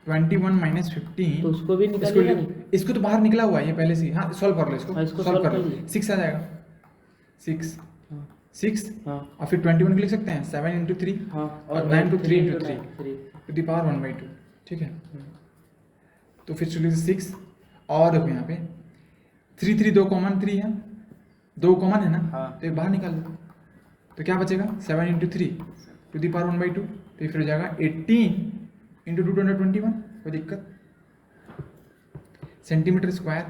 21 - 15, तो उसको भी इसको निकालिएगा नहीं? इसको तो बाहर निकला हुआ है ये पहले से ही। हाँ सॉल्व कर लो इसको, हाँ, इसको सॉल्व solve कर लो, कर लीजिए। 6 आ जाएगा। 6 हाँ 6 हाँ और फिर 21 लिख सकते हैं, 7 × 3 हाँ, और 9 × 3 × 3 3। To the power 1/2। ठीक है, तो फिर चलिए 6 और देखो यहाँ पे 3 3 दो कॉमन, 3 है, दो कॉमन है ना, हाँ। तो एक बाहर निकाल लो, तो क्या बचेगा? 7 × 3 टू द पावर 1/2, तो फिर हो जाएगा 18 × 2 21। कोई दिक्कत? Centimetre square.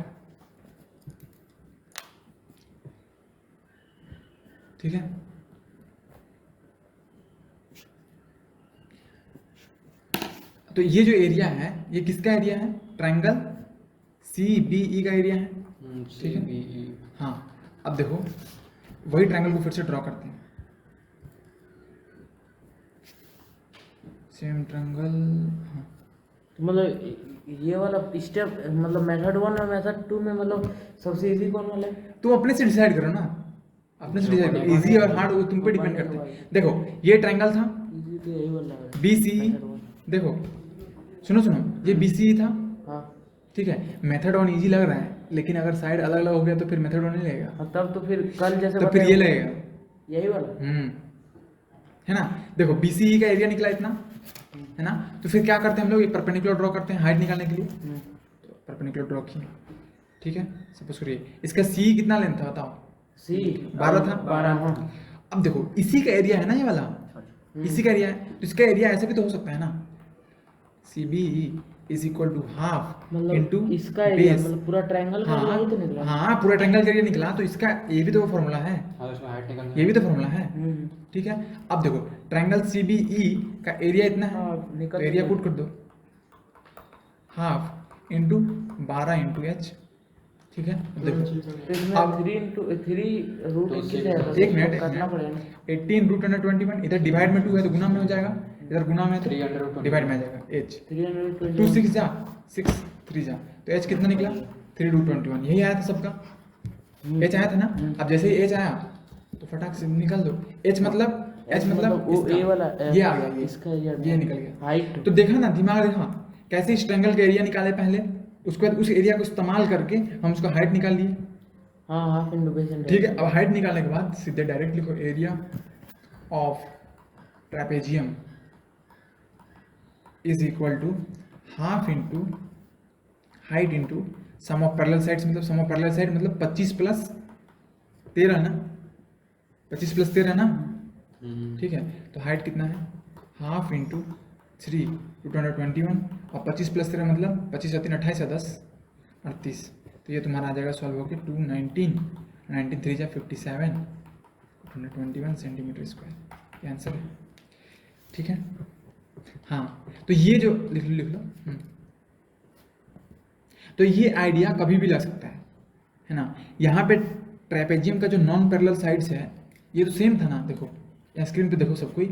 ठीक है, तो ये जो एरिया है ये किसका एरिया है? ट्रायंगल CBE का एरिया है। ठीक है? CBE। हाँ, अब देखो वही ट्रायंगल को फिर से ड्रॉ करते हैं, सेम ट्रायंगल। हाँ, तो मतलब ये वाला स्टेप मतलब मेथड 1 और मेथड 2 में मतलब सबसे इजी कौन वाला है? तुम अपने से डिसाइड करो ना, अपने से डिसाइड करो, इजी और हार्ड वो तुम पे डिपेंड करते हैं। देखो ये ट्रायंगल था इजी तो यही वाला है। BCE, देखो सुनो सुनो, ये BCE था। हाँ ठीक है, मेथड 1 इजी लग रहा है, लेकिन अगर साइड अलग अलग हो गया तो फिर मेथड 1 नहीं लगेगा, हाँ, तब तो फिर कल जैसे तो फिर ये लगेगा। यही वाला। है ना? देखो BCE का एरिया निकला इतना, है ना? तो फिर क्या करते हैं हम लोग, एक परपेंडिकुलर ड्रॉ करते हैं हाइट निकालने के लिए। तो परपेंडिकुलर ड्रॉ किया, ठीक है, सपोज करिए इसका CE कितना लेंथ था बताओ? सी 12 था। 12। हाँ अब देखो इसी का एरिया है ना ये वाला, इसी का एरिया है, तो इसका एरिया ऐसे भी तो हो सकता है ना, CBE is equal to half मतलब इनटू इसका एरिया मतलब पूरा ट्रायंगल का एरिया ही तो निकला। हाँ पूरा ट्रायंगल का एरिया निकला, तो इसका ये भी तो फॉर्मूला है, हाँ, उसमें हाइट निकलना ये भी तो फॉर्मूला है। हम्म। ठीक है, अब देखो ट्रायंगल CBE का एरिया इतना है, हाँ, तो निकल एरिया गया। पुट कर दो, हाफ इंटू 12 × H। ठीक है, अब देखो तो इसमें अब 3 रूट तो 80 सिक्स- जाएगा, एक मिनट करना पड़ेगा ना। 18 रूट अंडर 21, इधर डिवाइड में 2 है तो गुना में हो जाएगा, इधर गुना में है 3 under तो root डिवाइड में आ जाएगा। h 320 2 6 जा 6 3 जा तो h कितना निकला 3 रूट 21, यही आया था सबका, h आया था ना। अब जैसे ही h आया तो फटाक से निकल दो, h मतलब वो इसका, A वाला ये आ गया, इसका एरिया ये निकल गया। हाइट। तो देखा ना, दिमाग देखा कैसे इस ट्रायंगल का एरिया निकाले पहले, उसके बाद उस एरिया को इस्तेमाल करके हम उसका हाइट निकाल लिए। हाँ, हाफ इंटू बेस ठीक है, अब हाइट निकालने के बाद सीधे डायरेक्ट लिखो area of trapezium is equal to half into height into sum of parallel sides, मतलब सम ऑफ पैरेलल साइड मतलब 25 प्लस 13 ना, 25 प्लस 13 ना। ठीक है, तो हाइट कितना है हाफ इंटू 3 रूट अंडर 21 और 25 प्लस 13 मतलब 25 और 3 28 है 10 38, तो ये तुम्हारा आ जाएगा सॉल्व होकर 219 19 3 जा 57 21 सेंटीमीटर स्क्वायर, ये आंसर है। ठीक है, हाँ तो ये जो लिख लो तो ये आइडिया कभी भी लग सकता है ना। यहाँ पे ट्रेपेजियम का जो नॉन पैरेलल साइड्स है ये तो सेम था ना, देखो यहाँ स्क्रीन पे देखो सब कोई,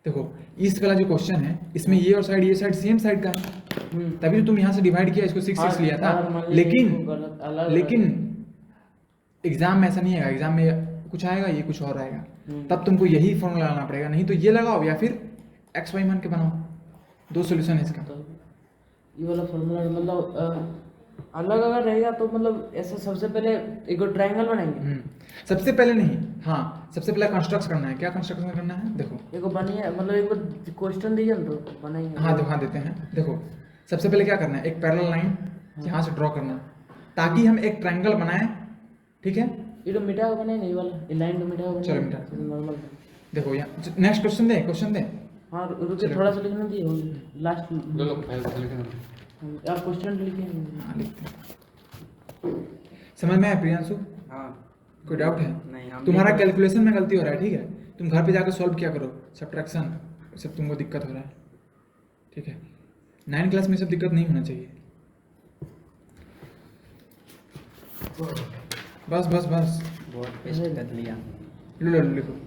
देखो इस वाला जो क्वेश्चन है इसमें ये और साइड ये साइड सेम साइड का है, तभी तो तुम यहाँ से डिवाइड किया, इसको 6 6 लिया था। लेकिन एग्जाम में ऐसा नहीं आएगा, एग्जाम में कुछ आएगा ये कुछ और आएगा, तब तुमको यही फॉर्मूला लगाना पड़ेगा, नहीं तो ये लगाओ या फिर एक्स वाई मान के बनाओ, दो सोल्यूशन है इसका। तो ये वाला फॉर्मूला मतलब अलग अगर रहेगा तो मतलब ऐसा सबसे पहले एक ट्रायंगल बनाएंगे। सबसे पहले नहीं, हाँ सबसे पहले कंस्ट्रक्ट करना है। क्या कंस्ट्रक्शन करना है, देखो एक बनिए मतलब एक बार क्वेश्चन दीजिए ना तो बनाएंगे। हाँ दिखा देते हैं। देखो सबसे पहले क्या करना है, एक पैरेलल लाइन यहाँ से ड्रॉ करना ताकि हम एक ट्रायंगल बनाएं। ठीक है, ये तो मिटा हुआ बने नहीं वाला, ये लाइन तो मिटा हुआ चलो मिटा। नॉर्मल। देखो यहाँ नेक्स्ट क्वेश्चन दे। हाँ रुकिए थोड़ा सा लिखना दिए लास्ट लो लो पहले लिखना। आप क्वेश्चन लिखिए। हाँ लिखते हैं। समझ में आया प्रियांशु? हाँ कोई डाउट है? नहीं, हम तुम्हारा भी- कैलकुलेशन में गलती हो रहा है, ठीक है, तुम घर पे जाकर सॉल्व किया करो, सब्ट्रैक्शन सब तुमको दिक्कत हो रहा है। ठीक है, 9 क्लास में सब दिक्कत नहीं होना चाहिए। बस बस बस, बहुत पेस्ट कर लिया। लो लो लो, लिखो।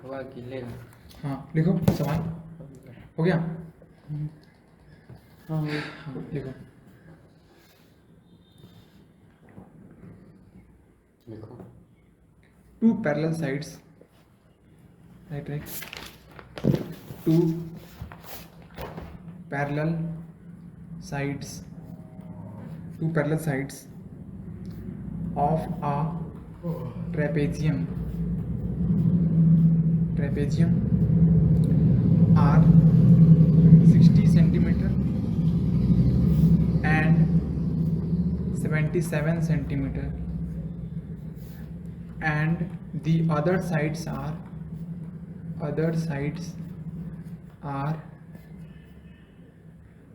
हुआ गिलेगा। हाँ लिखो सवाल हो गया। हाँ हाँ लिखो। लिखो। 2 parallel sides, right right, 2 parallel sides, 2 parallel sides of a trapezium are 60 centimeter and 77 centimeter, and the other sides are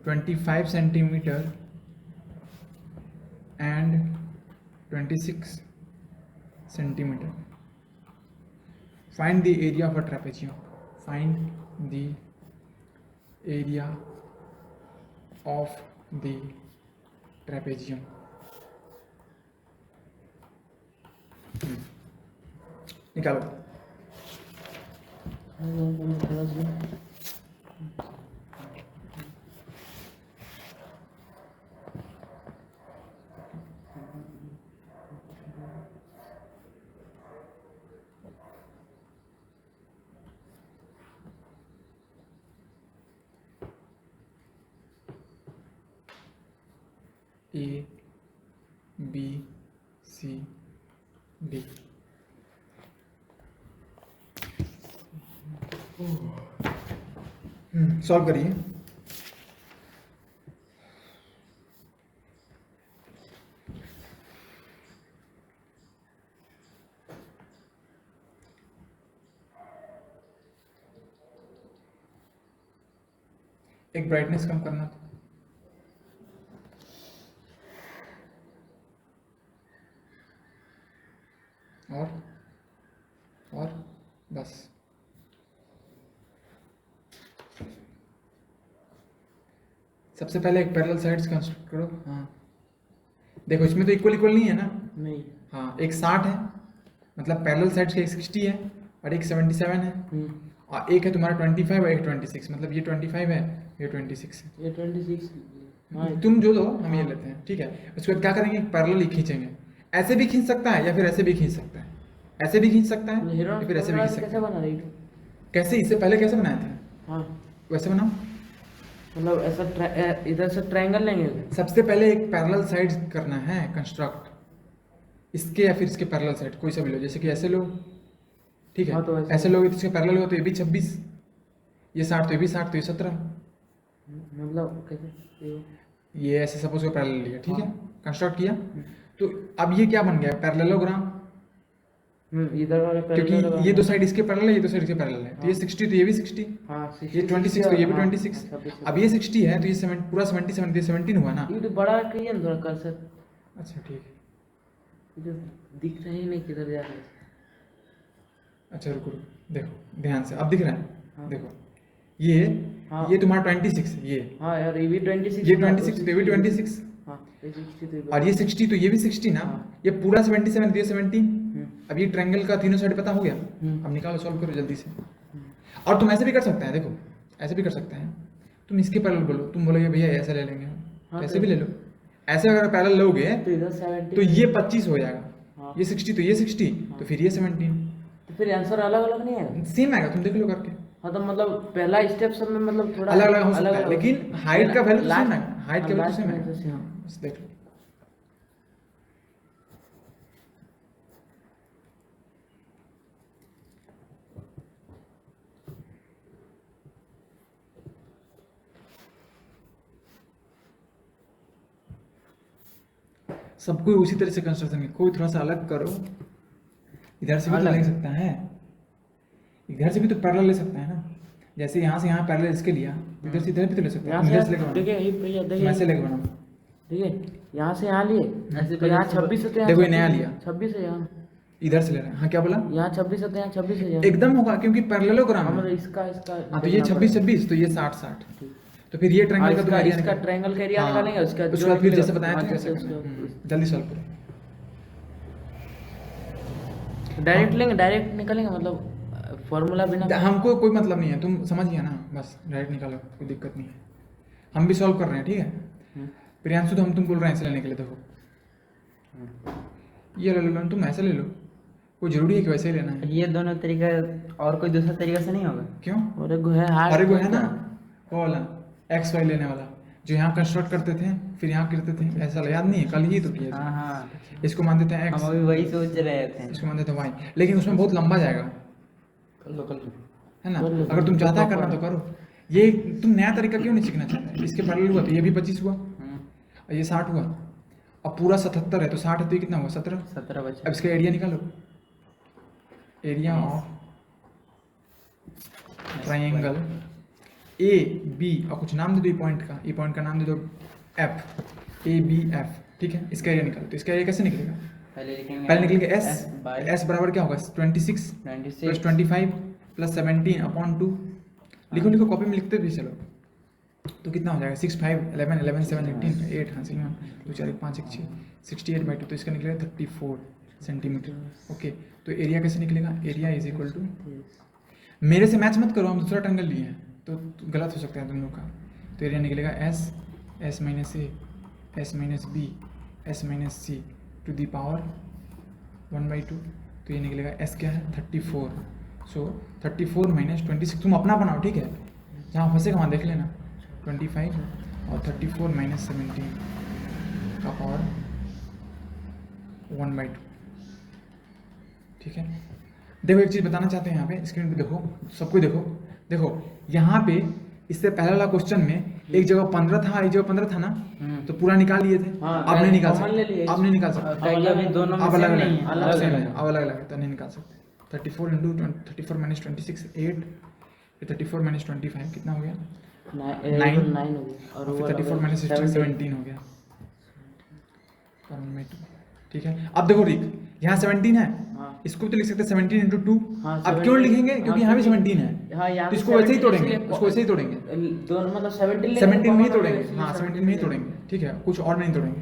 25 centimeter and 26 centimeter. Find the area of a trapezium. Find the area of the trapezium. निकालो। थोड़ा सा A B C D। Solve करिए। एक brightness कम करना था। और बस। सबसे पहले एक पैरेलल साइड्स कंस्ट्रक्ट करो। हाँ देखो इसमें तो इक्वल नहीं है ना। नहीं। हाँ एक 60 है, मतलब पैरेलल साइड्स का एक 60 है और एक 77 है, और एक है तुम्हारा 25 और एक 26, मतलब ये 25 है ये 26 है। ये 26। हाँ तुम जो दो हम ये लेते हैं, ठीक है। उसके बाद क्या करेंगे, पैरेलल ही खींचेंगे। ऐसे भी खींच सकता है या फिर ऐसे भी खींच सकता है, ऐसे भी खींच सकता है या फिर ऐसे भी खींच सकता कैसे है। बना रही? कैसे, इससे पहले कैसे बनाए थे हाँ वैसे बनाओ। मतलब ऐसा इधर से ट्रायंगल लेंगे। सबसे पहले एक पैरेलल साइड करना है कंस्ट्रक्ट, इसके या फिर इसके पैरेलल साइड कोई सा भी लो, जैसे कि ऐसे लो, ठीक है। हाँ, तो ऐसे लोगे तो इसके पैरेलल हो तो ये भी 26, ये 60 तो ये भी 60 तो ये 17। मतलब कैसे? ये ऐसे सपोज को पैरेलल लिया, ठीक है, कंस्ट्रक्ट किया। तो अब ये क्या बन गया, पैरेललोग्राम, इधर वाला क्योंकि ये दो साइड इसके पैरेलल है, ये दो साइड इसके पैरेलल है। तो ये 60 तो ये भी 60, हाँ ये 26 तो ये भी 26। अब ये 60 है तो ये 7 पूरा 77 तो ये 17 हुआ ना। ये तो बड़ा कहिए ना थोड़ा कर्सर, अच्छा ठीक है, ये तो दिख रहा ही नहीं किधर जा रहा है। अच्छा रुको देखो ध्यान से, अब दिख रहा है। हाँ। देखो ये हाँ। ये तुम्हारा 26 ये, हाँ यार ये भी 26, ये 26 तो ये भी 26, हाँ ये 60 तो ये और ये 60 तो ये भी 60 ना। हाँ। ये पूरा 77 तो ये 17। अब ये ट्रायंगल का तीनों साइड पता हो गया। हम्म। अब निकालो, सॉल्व करो जल्दी से। और तुम ऐसे भी कर सकते हैं, देखो ऐसे भी कर सकते हैं। तुम इसके पैरेलल बोलो, तुम बोलोगे भैया ऐसे ले लेंगे, हाँ, तो ऐसे तो- भी ले लो। ऐसे अगर पैरेलल लोगे तो इधर 70, तो ये 25 हो जाएगा, हाँ। ये 60 तो ये 60 तो फिर ये 17 तो फिर आंसर अलग अलग नहीं आएगा। सेम आएगा, तुम देख लो करके। हाँ तो मतलब पहला स्टेप सब में मतलब थोड़ा अलग अलग हो सकता है, लेकिन हाइट का वैल्यू तो सेम है, हाइट का वैल्यू लास्ट सेम में तो है। same। हाँ, बस देख लो। सबको उसी तरह से कंस्ट्रक्शन में, कोई थोड़ा सा अलग करो। इधर से भी तो ले सकता है, इधर से भी तो पैरेलल ले सकता है ना। जैसे यहाँ से यहाँ पैरेलल इसके लिया, इधर से इधर भी तो ले सकता है। यहाँ तुम इधर से से लेके देखिए बनाओ, ये भैया तुम ऐसे देखिए, लेके बनाओ। ठीक है यहाँ से यहाँ लिए ऐसे तो यहाँ 26 होते हैं, देखो ये नया लिया, 26 है यहाँ, इधर से ले रहे हैं। हाँ क्या बोला, यहाँ 26 होते हैं, 26 है यहाँ। एकदम होगा क्योंकि पैरेललोग्राम हाँ, है। मतलब इसका इसका हाँ तो ये 26 26 तो ये 60 60, तो फिर ये ट्रायंगल का तुम एरिया इसका ट्रायंगल का एरिया निकालेंगे, उसका उसके बाद फिर जैसे बताया हाँ, था जैसे वैसे करना। उसका जल्दी सॉल्व करो। डायरेक्ट लेंगे, डायरेक्ट निकालेंगे, मतलब फॉर्मूला बिना। हमको कोई मतलब नहीं है, तुम समझ गया ना, बस डायरेक्ट निकालो, कोई दिक्कत नहीं है। हम भी सॉल्व कर रहे हैं, ठीक है। प्रियांशु तो हम तुम बोल रहे हैं ऐसे लेने के लिए, देखो ये ले लो, तुम ऐसे ले लो, कोई जरूरी है कि वैसे ही लेना है। ये दोनों तरीका और कोई दूसरा तरीका से नहीं होगा? क्यों, और एक है हार्ड, अरे वो है ना वो वाला एक्स वाई लेने वाला, जो यहाँ कंस्ट्रक्ट करते थे फिर यहाँ करते थे, ऐसा याद नहीं है, कल ही तो किया था। हाँ हाँ, इसको मानते थे एक्स, हम अभी वही सोच रहे थे। इसको मानते थे वाई, लेकिन उसमें बहुत लंबा जाएगा, कर लो है ना। कर लो। अगर तुम चाहता है करना तो करो। ये तुम नया तरीका क्यों नहीं सीखना चाहते? इसके पैरेलल हुआ तो ये भी 25 हुआ, और ये 60 हुआ, अब पूरा 77 है तो 60 है तो ये कितना हुआ 17। 17 बचे। अब इसका एरिया निकालो, area of triangle A B, और कुछ नाम दे दो, पॉइंट का, ई पॉइंट का नाम दे दो एफ, ए बी एफ, ठीक है। इसका एरिया निकालो, तो इसका एरिया कैसे निकलेगा, पहले लिखेंगे पहले निकलेंगे एस, by एस बराबर क्या होगा 26 प्लस 25 प्लस 17 अपॉन 2। लिखो लिखो, कॉपी में लिखते भी चलो, तो कितना हो जाएगा 6 5 11 11 7 18 8 हासिल में 2 4 1 5 1 6 68/2, तो इसका निकलेगा 34 सेंटीमीटर। ओके, तो एरिया कैसे निकलेगा, एरिया इज इक्वल टू, मेरे से मैच मत करो, हम दूसरा ट्रायंगल लिए हैं तो गलत हो सकता है तुम लोग का। तो एरिया निकलेगा S, S minus A, S minus B, S minus C to the power 1/2, तो ये निकलेगा एस क्या है 34। सो 34 माइनस 26, तुम अपना बनाओ, ठीक है, जहाँ फंसेगा वहाँ देख लेना। 25 और 34 माइनस 17 का पावर 1/2, ठीक है। देखो एक चीज़ बताना चाहते हैं, यहाँ पे स्क्रीन पे देखो, सबको देखो, देखो यहाँ पे इससे पहले वाला क्वेश्चन में एक जगह 15 था, एक जगह 15 था ना, तो पूरा निकाल लिए थे। हाँ, अब नहीं निकाल common ले सकते, लिए। अब नहीं निकाल सकते, पहले अभी दोनों में अब अलग same अलग नहीं है। अलग सेम अलग है, अब अलग अलग है तो नहीं निकाल सकते। 34 इंटू 34 माइनस 26 8, 34 माइनस 25 कितना हो गया 9 9 हो गया और और वो फिर 34 माइनस 16 17 हो गया पर में 2। ठीक है, अब देखो रिक यहाँ 17 है, हाँ। इसको तो लिख सकते हैं 17 इंटू 2। हाँ, अब क्यों 17 लिखेंगे? क्योंकि यहाँ भी 17 है, हाँ यहाँ तो पे इसको वैसे ही 17 तोड़ेंगे, इसलिए उसको वैसे ही तोड़ेंगे, दोनों मतलब 17 17 में ही तोड़ेंगे, हाँ 17 में ही तोड़ेंगे। ठीक है, कुछ और नहीं तोड़ेंगे।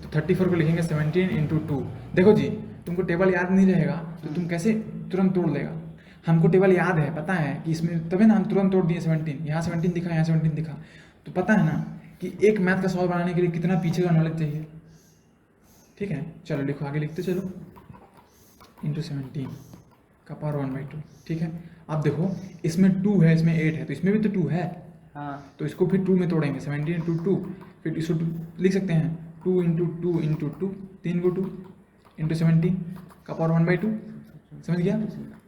तो 34 को लिखेंगे 17 इंटू 2। देखो जी, तुमको टेबल याद नहीं रहेगा तो तुम कैसे तुरंत तोड़ लेगा? हमको टेबल याद है, पता है कि इसमें, तभी ना हम तुरंत तोड़ दिए 17। यहाँ 17 दिखा, यहाँ 17 दिखा, तो पता है ना कि एक मैथ का सॉल्व बनाने के लिए कितना पीछे का नॉलेज चाहिए। ठीक है, चलो लिखो, आगे लिखते चलो। इंटू 17 का पावर 1/2। ठीक है, अब देखो इसमें 2 है, इसमें 8 है, तो इसमें भी तो 2 है, हाँ तो इसको फिर 2 में तोड़ेंगे। 17 इंटू 2, फिर इसको 2 लिख सकते हैं, 2 इंटू 2 इंटू 2, 3 को 2 इंटू 17 का पावर 1/2। समझ गया?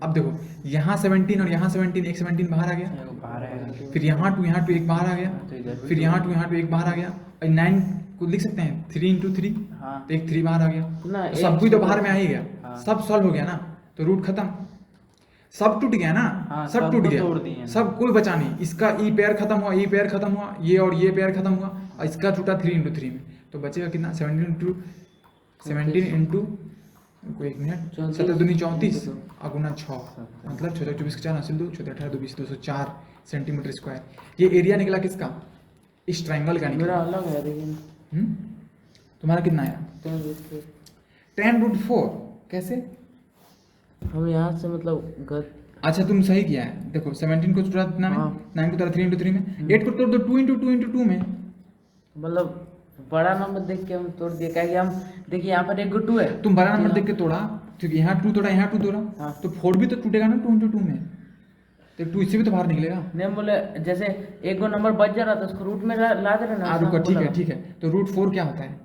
अब देखो यहाँ 17 और यहाँ 17, एक 17 बाहर आ गया, ये बाहर आएगा फिर यहाँ 2 एक बाहर आ गया, तो इधर भी फिर यहाँ 2 एक बाहर आ गया, और 9 को लिख सकते हैं 3 इंटू 3, हाँ तो एक 3 बाहर आ गया, ना, तो सब भी तो बाहर में आ ही गया, हाँ। सब सॉल्व हो गया ना, तो रूट खत्म, सब टूट गया ना, हाँ, सब सब टूट को गया, तोड़ दिए ना। सब कोई बचा नहीं। इसका ई पेयर खत्म हुआ, ई पेयर खत्म हुआ, ये और ये पेयर खत्म हुआ, और इसका टूटा 3 इंटू 3 में, तो बचेगा कितना? 17 इंटू 1 मिनट 17 दूनी 34 और गुना 6, मतलब 6 24 के 4 हासिल 2, 6 18 2 20 204 सेंटीमीटर स्क्वायर। ये एरिया निकला किसका? इस ट्रायंगल का मेरा निकला। अलग है लेकिन तुम्हारा कितना आया? 10√4। कैसे? हम यहाँ से मतलब अच्छा तुम सही किया है, देखो 17 को तोड़ा कितना में, हाँ। 9 को तोड़ा 3 इंटू 3 में, 8 को तोड़ दो 2 इंटू 2 इंटू 2 में। मतलब बड़ा नंबर देख के हम तोड़ दिए, क्या कि हम देखिए यहाँ पर एक 2 है, तुम बड़ा नंबर देख के तोड़ा, क्योंकि यहाँ 2 तोड़ा, यहाँ 2 तोड़ा, हाँ। तो 4 भी तो टूटेगा ना 2 इंटू 2 में, तो 2 इससे भी तो बाहर निकलेगा। नहीं बोले जैसे एक नंबर बच जा रहा था उसको रूट में ला दे रहे ना। रुको, ठीक है ठीक है, तो √4 क्या होता है?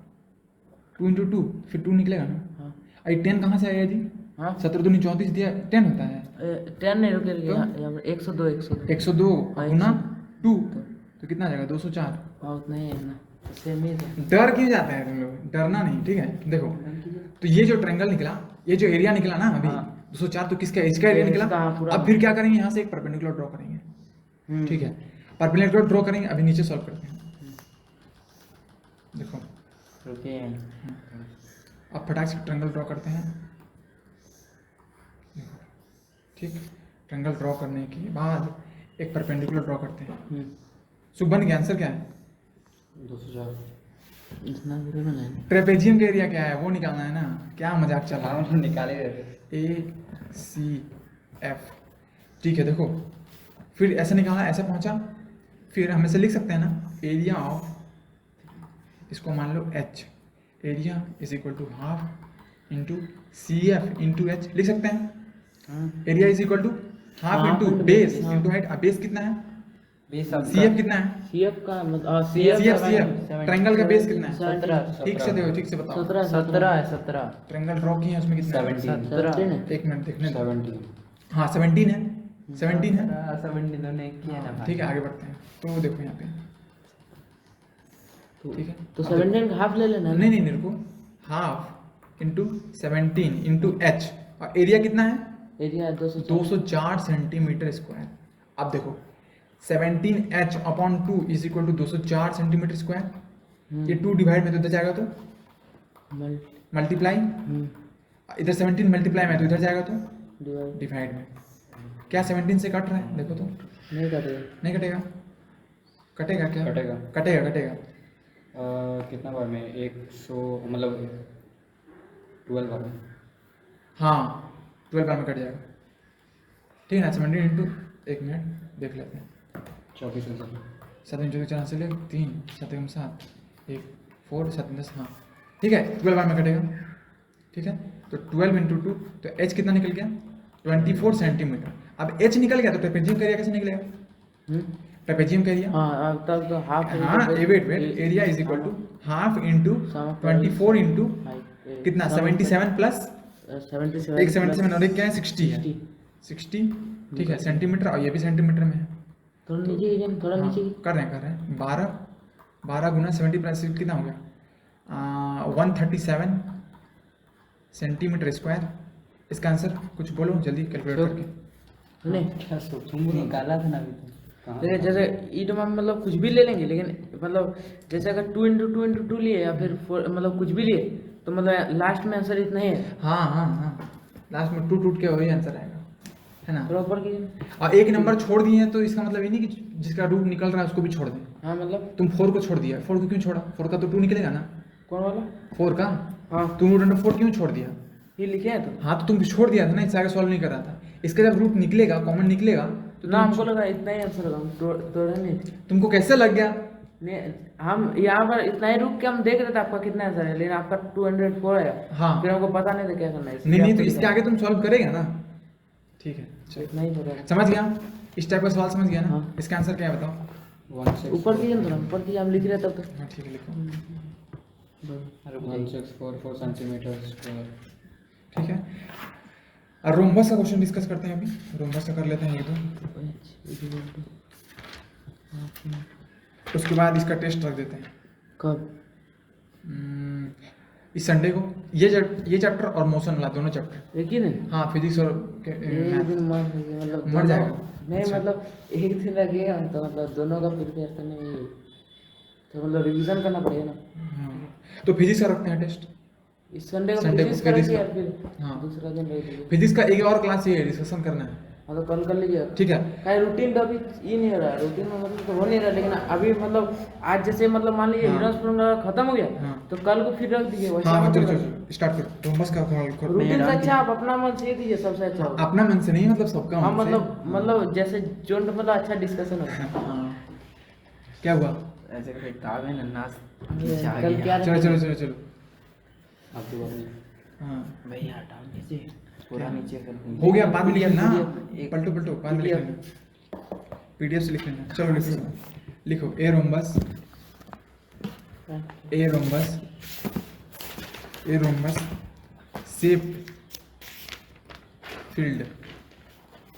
2 इंटू 2, फिर 2 निकलेगा ना। हाँ। अरे 10 कहाँ से आएगा जी? हाँ 17 दूनी 34 दिया, 10 होता है। 10 नहीं रुके तो? 102 102 हाँ, गुना 2, तो। तो कितना आ जाएगा? 204। हाँ उतना ही है ना, सेम ही था। डर क्यों जाते हैं तुम लोग? डरना नहीं, ठीक है। देखो तो ये जो ट्रायंगल निकला, ये जो एरिया निकला ना अभी, हाँ। 204, तो किसका? इसका एरिया निकला। इसका, हाँ, पूरा। अब फिर क्या करेंगे? यहाँ से एक परपेंडिकुलर ड्रॉ करेंगे, ठीक है। परपेंडिकुलर ड्रॉ करेंगे, अभी नीचे सॉल्व करते हैं। देखो रुकिए अब फटाक से ट्रायंगल ड्रॉ करते हैं। देखो, ठीक, ट्रायंगल ड्रॉ करने के बाद एक परपेंडिकुलर ड्रॉ करते हैं। सुख बन गया, आंसर क्या है? 204। इतना बुरा बना है। ट्रेपेजियम का एरिया क्या है वो निकालना है ना, क्या मजाक चल रहा है? हम निकाले रहते। ACF, ठीक है। देखो फिर ऐसे निकाला, ऐसे पहुंचा, फिर हम ऐसे लिख सकते हैं ना, एरिया ऑफ, इसको मान लो H, area is equal to half into CF into H लिख सकते हैं। Area is equal to half into base into height. अब बेस कितना है? CF कितना है? CF का मतलब CF ट्रायंगल का बेस कितना है? 17 ठीक से देखो, ठीक से बताओ। 17 ट्रायंगल ड्रॉ किए हैं, उसमें कितना है? 17 एक मिनट देखने दो। 17। हाँ 17 है, 17 है। 70 दोनों एक ही है ना ठीक है, आगे बढ़ते हैं। तो देखो यहाँ पे, ठीक है। तो 17 का हाफ ले लेना। नहीं नहीं नहीं, रुको, हाफ इंटू 17 इंटू H, और एरिया कितना है? Area 204 centimetre square. अब देखो 17H upon 2 is equal to 204 centimetre square. ये 2 डिवाइड में तो इधर जाएगा, तो मल्टीप्लाई, इधर 17 मल्टीप्लाई में तो इधर जाएगा, तो डिवाइड में। क्या 17 से कट रहा है? देखो तो, नहीं करेगा। नहीं कटेगा? कटेगा क्या? कटेगा। कटेगा कटेगा। कितना बार में? 100 मतलब 12 बार में। हाँ 12 बार में कट जाएगा, ठीक है ना। 17 इंटू, एक मिनट देख लेते हैं, 24 में 7 इंटू 4 से ले 3 7 7 1 4 7 10, हाँ ठीक है। 12 बार में कटेगा, ठीक है। तो 12 इंटू 2, तो H कितना निकल गया? 24 सेंटीमीटर। अब H निकल गया तो ट्रेपेजियम का एरिया कैसे निकलेगा? ट्रेपेजियम का एरिया, हाँ अब तक तो हाफ। हाँ wait area is equal to half into 24 into कितना? 77 प्लस 77 एक 77 और एक क्या है? 60 है, 60, ठीक है सेंटीमीटर, और ये भी सेंटीमीटर में है। थोड़ा नीचे कीजिए, थोड़ा हाँ, नीचे कर रहे हैं 12 गुना 70 प्लस कितना हो गया? 137 सेंटीमीटर स्क्वायर। इसका आंसर कुछ बोलो जल्दी कैलकुलेट करके। नहीं क्या सोचूं? निकाला था ना अभी तो। कहाँ? लेकिन जैसे ईंट में हम मतलब कुछ भी ले लेंगे, लेकिन मतलब जैसे अगर 2x2 लिए या फिर मतलब कुछ भी लिए तो मतलब लास्ट में आंसर इतना ही है। हाँ हाँ हाँ, लास्ट में टूट के वही आंसर आएगा, है ना। थोड़ा ऊपर की। और एक नंबर छोड़ दिए हैं तो इसका मतलब ये नहीं कि जिसका रूट निकल रहा है उसको भी छोड़ दें। हाँ मतलब तुम 4 को छोड़ दिया, 4 को क्यों छोड़ा? 4 का तो 2 निकलेगा ना, कौन वाला? 4 का। हाँ तुम रूट अंडर 4 क्यों छोड़ दिया? ये लिखे हैं तो हाँ तो तुम छोड़ दिया था ना, इससे आगे सॉल्व नहीं कर रहा था। इसका जब रूट निकलेगा, कॉमन निकलेगा तो ना, हमको लगा इतना ही आंसर होगा, तोड़ा नहीं। तुमको कैसे लग गया? नहीं, हम यहाँ पर इतना ही रुक के हम देख रहे थे आपका कितना आंसर है, लेकिन आपका 204 है। हाँ। फिर हमको पता नहीं था क्या करना है, नहीं नहीं, तो आपको इसके आगे तुम सॉल्व करेगा ना। ठीक है, दिखा। चलो। इतना ही हो रहा है। समझ गया? इस टाइप का सवाल समझ गया ना? हाँ। इसका आंसर क्या है बताओ? 164 ऊपर की थोड़ा ऊपर की हम लिख रहे तब तक। हाँ ठीक है, लिखो। 1644 सेंटीमीटर स्क्वायर। ठीक है, और रोम्बस का क्वेश्चन डिस्कस करते हैं अभी। रोम्बस का कर लेते हैं एक दो, उसके बाद इसका टेस्ट रख देते हैं। कब? इस संडे को ये चैप्टर और मोशन वाला दोनों चैप्टर। एक ही दिन? हाँ, फिजिक्स और एक दिन मतलब मर जाएगा। नहीं अच्छा। मतलब एक दिन लगेगा तो मतलब दोनों का प्रिपेयर करने में तो मतलब रिवीजन करना पड़ेगा ना। हाँ, तो फिजिक्स का रखते हैं टेस्ट। इस संडे को संडे को फिजिक्स physics करेंगे का। या फिर हाँ। दूसरा दिन रह दीजिए। फिजिक्स का एक और क्लास ये डिस्कशन करना है। हाँ तो कल कर लीजिए। ठीक है। कहीं रूटीन तो अभी ये नहीं हो रहा है, रूटीन में मतलब तो हो नहीं रहा, लेकिन अभी मतलब आज जैसे मतलब मान लीजिए हाँ। हीरोज फॉर्मूला खत्म हो गया हाँ। तो कल को फिर रख दीजिए वैसा हाँ हाँ, मतलब चलो चलो स्टार्ट करो। रोम्बस का रूटीन से अच्छा आप अपना मन से दीजिए, सबसे अच्छा होगा। अपना मन से नहीं, मतलब सबका हाँ मन से। मतलब जैसे जो मतलब अच्छा डिस्कशन हो। हाँ। क्या हुआ? ऐसे कोई किताब है ना, नाच ये आ कल गया। क्या चलो चलो चलो चलो। आप दोबारा नहीं। हाँ, भैया हटाओ नीचे, पूरा नीचे कर दीजिए। हो गया, बाद में लिख लेना। PDF पलटो पलटो, बाद में लिख PDF लेना। पीडीएफ से लिख लेना। चलो लिखो a rhombus, a rhombus, a rhombus shape field,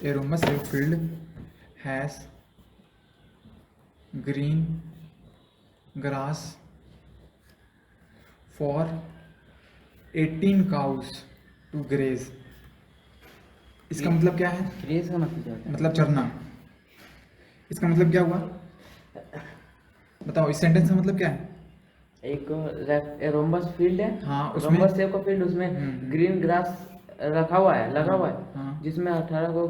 a rhombus shape field has green grass for 18 cows to graze। इसका मतलब क्या है? फ्रेज का मतलब क्या होता है? मतलब चरना। इसका मतलब क्या हुआ? बताओ, इस सेंटेंस का मतलब क्या है? एक रोम्बस फील्ड है। हाँ, उसमें- रोम्बस शेप का फील्ड, उसमें ग्रीन ग्रास रखा हुआ है, लगा हुआ है, हाँ। जिसमें 18 को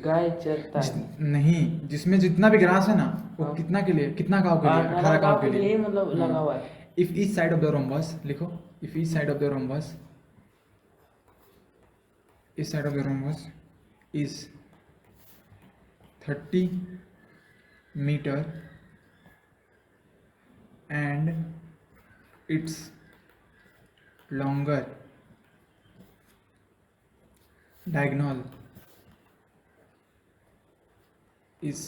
गाय चरता है। नहीं, जिसमें जितना भी ग्रास है ना वो हाँ। कितना के लिए, कितना काव के लिए? 18 काव के लिए। मतलब लगा हुआ है। If each side of the rhombus, लिखो, if each side of the rhombus, इस side of the rhombus is 30 meter and its longer diagonal is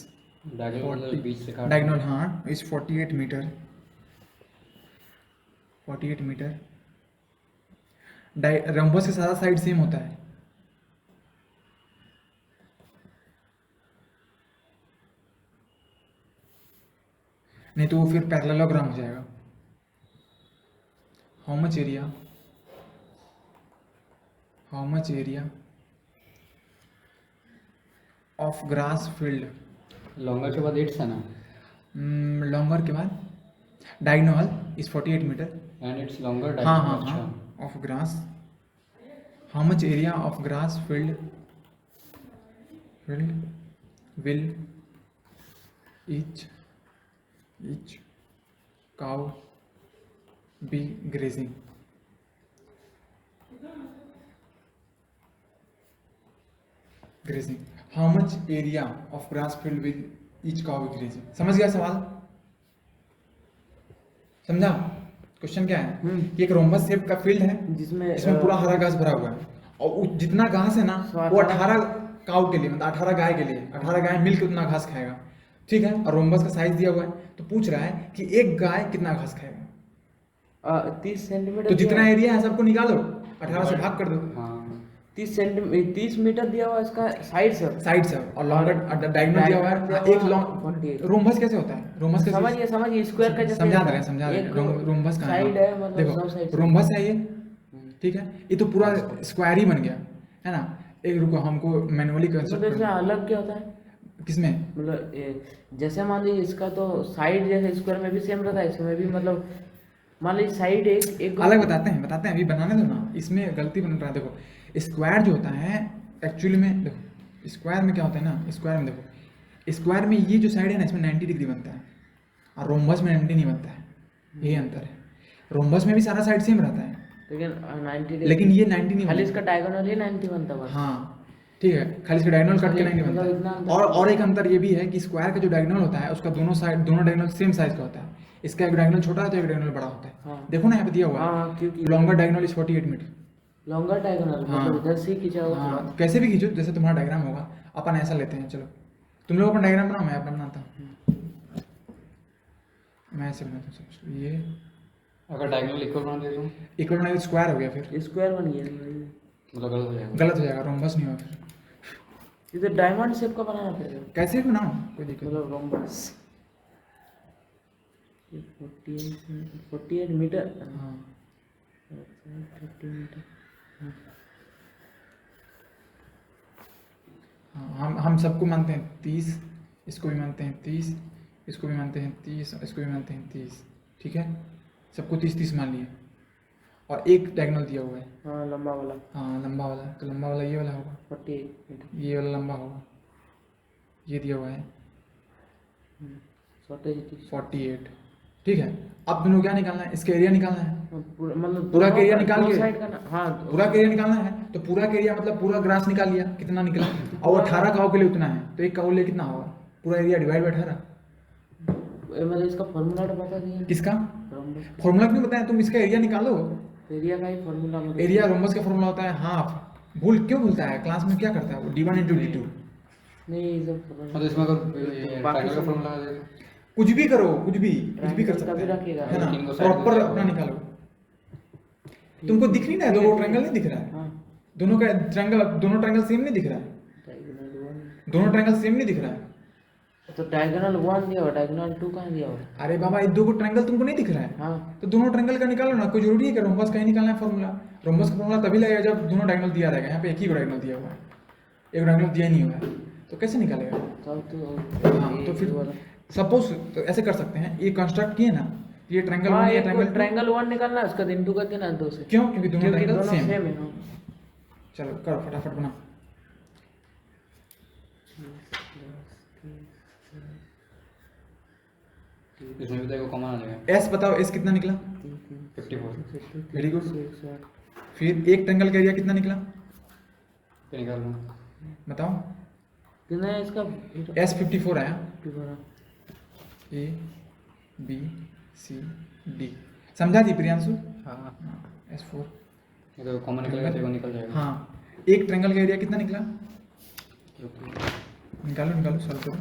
diagonal बीच से काट। diagonal, हाँ, is 48 meter, 48 meter। रोम्बस के सारा साइड सेम होता है। नहीं तो वो फिर पैरेललोग्राम हो जाएगा। How much area, how much area of grass field, longer के बाद 8 है ना, लॉन्गर के बाद diagonal is 48 metre. And it's longer. हाँ हाँ हाँ, of grass, how much area of grass field will each cow be grazing। grazing, how much area of grass field will each cow be grazing। समझ गया सवाल? समझा? Question क्या है कि एक रोम्बस शेप का फील्ड है जिसमें पूरा हरा घास भरा हुआ है, और जितना घास है ना वो 18 काऊ के लिए, मतलब 18 गाय के लिए, 18 गाय मिलकर उतना घास खाएगा। ठीक है, और रोम्बस का साइज दिया हुआ है, तो पूछ रहा है कि एक गाय कितना घास खाएगा। 30 सेंटीमीटर। तो जितना एरिया है सबको निकालो, 18 से भाग कर दो। हाँ 30 मीटर दिया हुआ है इसका साइड से। साइड से, और लॉन्गर डायगोनल दिया हुआ है। एक लॉन्ग रोम्बस कैसे होता है? रोम्बस कैसे? समझिए स्क्वायर का जैसे समझा रहे हैं। रोम्बस का साइड है, मतलब सब साइड देखो, रोम्बस है ये, ठीक है, ये तो पूरा स्क्वायर ही बन गया है ना। एक रुको, हमको मैनुअली मतलब कंसेप्ट इसमें अलग क्या होता है? किसमें? मतलब जैसे मान लीजिए इसका तो साइड जैसे स्क्वायर में भी सेम रहता है, इसमें भी मतलब मान लीजिए साइड एक अलग बताते हैं अभी बनाने दो ना, इसमें गलती बन रहा है। देखो स्क्वायर जो होता है एक्चुअली में, देखो स्क्वायर में क्या होता है ना, स्क्वायर में देखो, स्क्वायर में ये जो साइड है ना इसमें 90 डिग्री बनता है और रोम्बस में 90 नहीं बनता है, यही अंतर है। रोम्बस में भी सारा साइड सेम रहता है लेकिन 90 लेकिन ये 90 नहीं खाली बनता। इसका डायगोनल ही 90 बनता है बस। हाँ ठीक है, खाली इसका डायगोनल कट के खाली 90 बनता मतलब है। इतना अंतर और एक अंतर ये भी है कि स्क्वायर का जो डायगोनल होता है उसका दोनों डायगोनल सेम साइज का होता है। इसका एक डायगोनल छोटा होता है, एक डायगोनल बड़ा होता है। हाँ। देखो ना यहाँ पे दिया हुआ हाँ, है, क्योंकि longer diagonal is 48 metre. Longer diagonal हाँ। मतलब इधर से ही खींचा होगा हाँ थोड़ा। कैसे भी खींचो, जैसे तुम्हारा डायग्राम होगा। अपन ऐसा लेते हैं, चलो तुम लोग अपना डायग्राम बनाओ, मैं अपना बनाता हूँ। मैं ऐसे बनाता हूँ, समझ लो। ये अगर डायगोनल इक्वल बना दे दूँ इक्वल बना स्क्वायर हो गया, फिर स्क्वायर बन गया। मतलब गलत हो जाएगा। गलत हो जाएगा, रोम्बस नहीं होगा फिर। इधर डायमंड शेप का बनाना पड़ेगा, कैसे भी बनाओ, कोई दिक्कत नहीं। मतलब रोम्बस 48 मीटर। हाँ 30 मीटर। हाँ, हम सबको मानते हैं 30, इसको भी मानते हैं 30, इसको भी मानते हैं 30, इसको भी मानते हैं 30। ठीक है, सबको 30-30 मान लिए। और एक डायगोनल दिया हुआ है। हाँ लंबा वाला हाँ लंबा वाला, तो लंबा वाला ये वाला होगा, 48 मीटर। ये वाला लंबा होगा, ये दिया हुआ है 48। ठीक है, अब तुम लोग क्या निकालना है, इसका एरिया निकालना है। मतलब पूरा का एरिया निकाल दोनों के, साइड का ना। हाँ पूरा का एरिया निकालना है, तो पूरा का एरिया मतलब पूरा ग्रास निकाल लिया, कितना निकला। और वो 18 काऊ के लिए उतना है, तो एक काऊ लिए कितना होगा, पूरा एरिया डिवाइड बाई 18। मतलब इसका फॉर्मूला तो बता दिए। किसका रोम्बस फॉर्मूला क्यों बताया, तुम इसका एरिया निकालो। एरिया का ही फॉर्मूला मतलब एरिया रोम्बस का फॉर्मूला होता है हाफ। भूल क्यों भूलता है, क्लास में क्या करता है वो, D1 × D2। नहीं ये सब मतलब इसमें अगर ट्रायंगल का फॉर्मूला लगा दे कुछ भी करो, कुछ भी कर Triangle सकते का भी हैं, रखेगा। है ना। तीन को side प्रॉपर में अपना निकालो। तुमको दिख नहीं रहा है, दो ट्रायंगल नहीं दिख रहा है, हाँ दोनों का ट्रायंगल, दोनों ट्रायंगल सेम नहीं दिख रहा है, डायगोनल 1 दोनों ट्रायंगल सेम नहीं दिख रहा है। तो डायगोनल 1 दिया हुआ, डायगोनल 2 कहाँ दिया हुआ? अरे बाबा, ये दो को ट्रायंगल तुमको नहीं दिख रहा है, हाँ तो दोनों ट्रायंगल का निकालो ना। कोई जरूरी है कि रोम्बस का ही निकालना है फॉर्मूला। रोम्बस का फॉर्मूला तभी लगेगा जब दोनों डायगोनल दिया रहेगा। यहाँ पे एक ही डायगोनल दिया हुआ है, एक डायगोनल दिया ही नहीं हुआ है, तो कैसे निकालेगा। तब तो हाँ तो फिर सपोज तो ऐसे कर सकते हैं, ये कंस्ट्रक्ट किए ना, ये ट्रायंगल हाँ 1 ये एक ट्रायंगल 2। ट्रायंगल 1 निकालना है, उसका दिन 2 कर देना 2 से। क्यों, क्योंकि दोनों क्योंकि ट्रायंगल दोनों सेम सेम है। है। हाँ चलो करो फटाफट बना। इसमें भी तो एक कॉमन आ जाएगा। एस बताओ, एस कितना निकला। 54 वेरी गुड। फिर एक ट्रायंगल का एरिया कितना निकला, पे निकाल लो। बताओ। कितना है इसका? एस 54 आया। 54। ए बी सी डी, समझा दी प्रियांशु। हाँ S4। ये तो कॉमन निकलेगा तो वो निकल जाएगा। हाँ, एक ट्रायंगल का एरिया कितना निकला, निकालो निकालो, सॉल्व करो।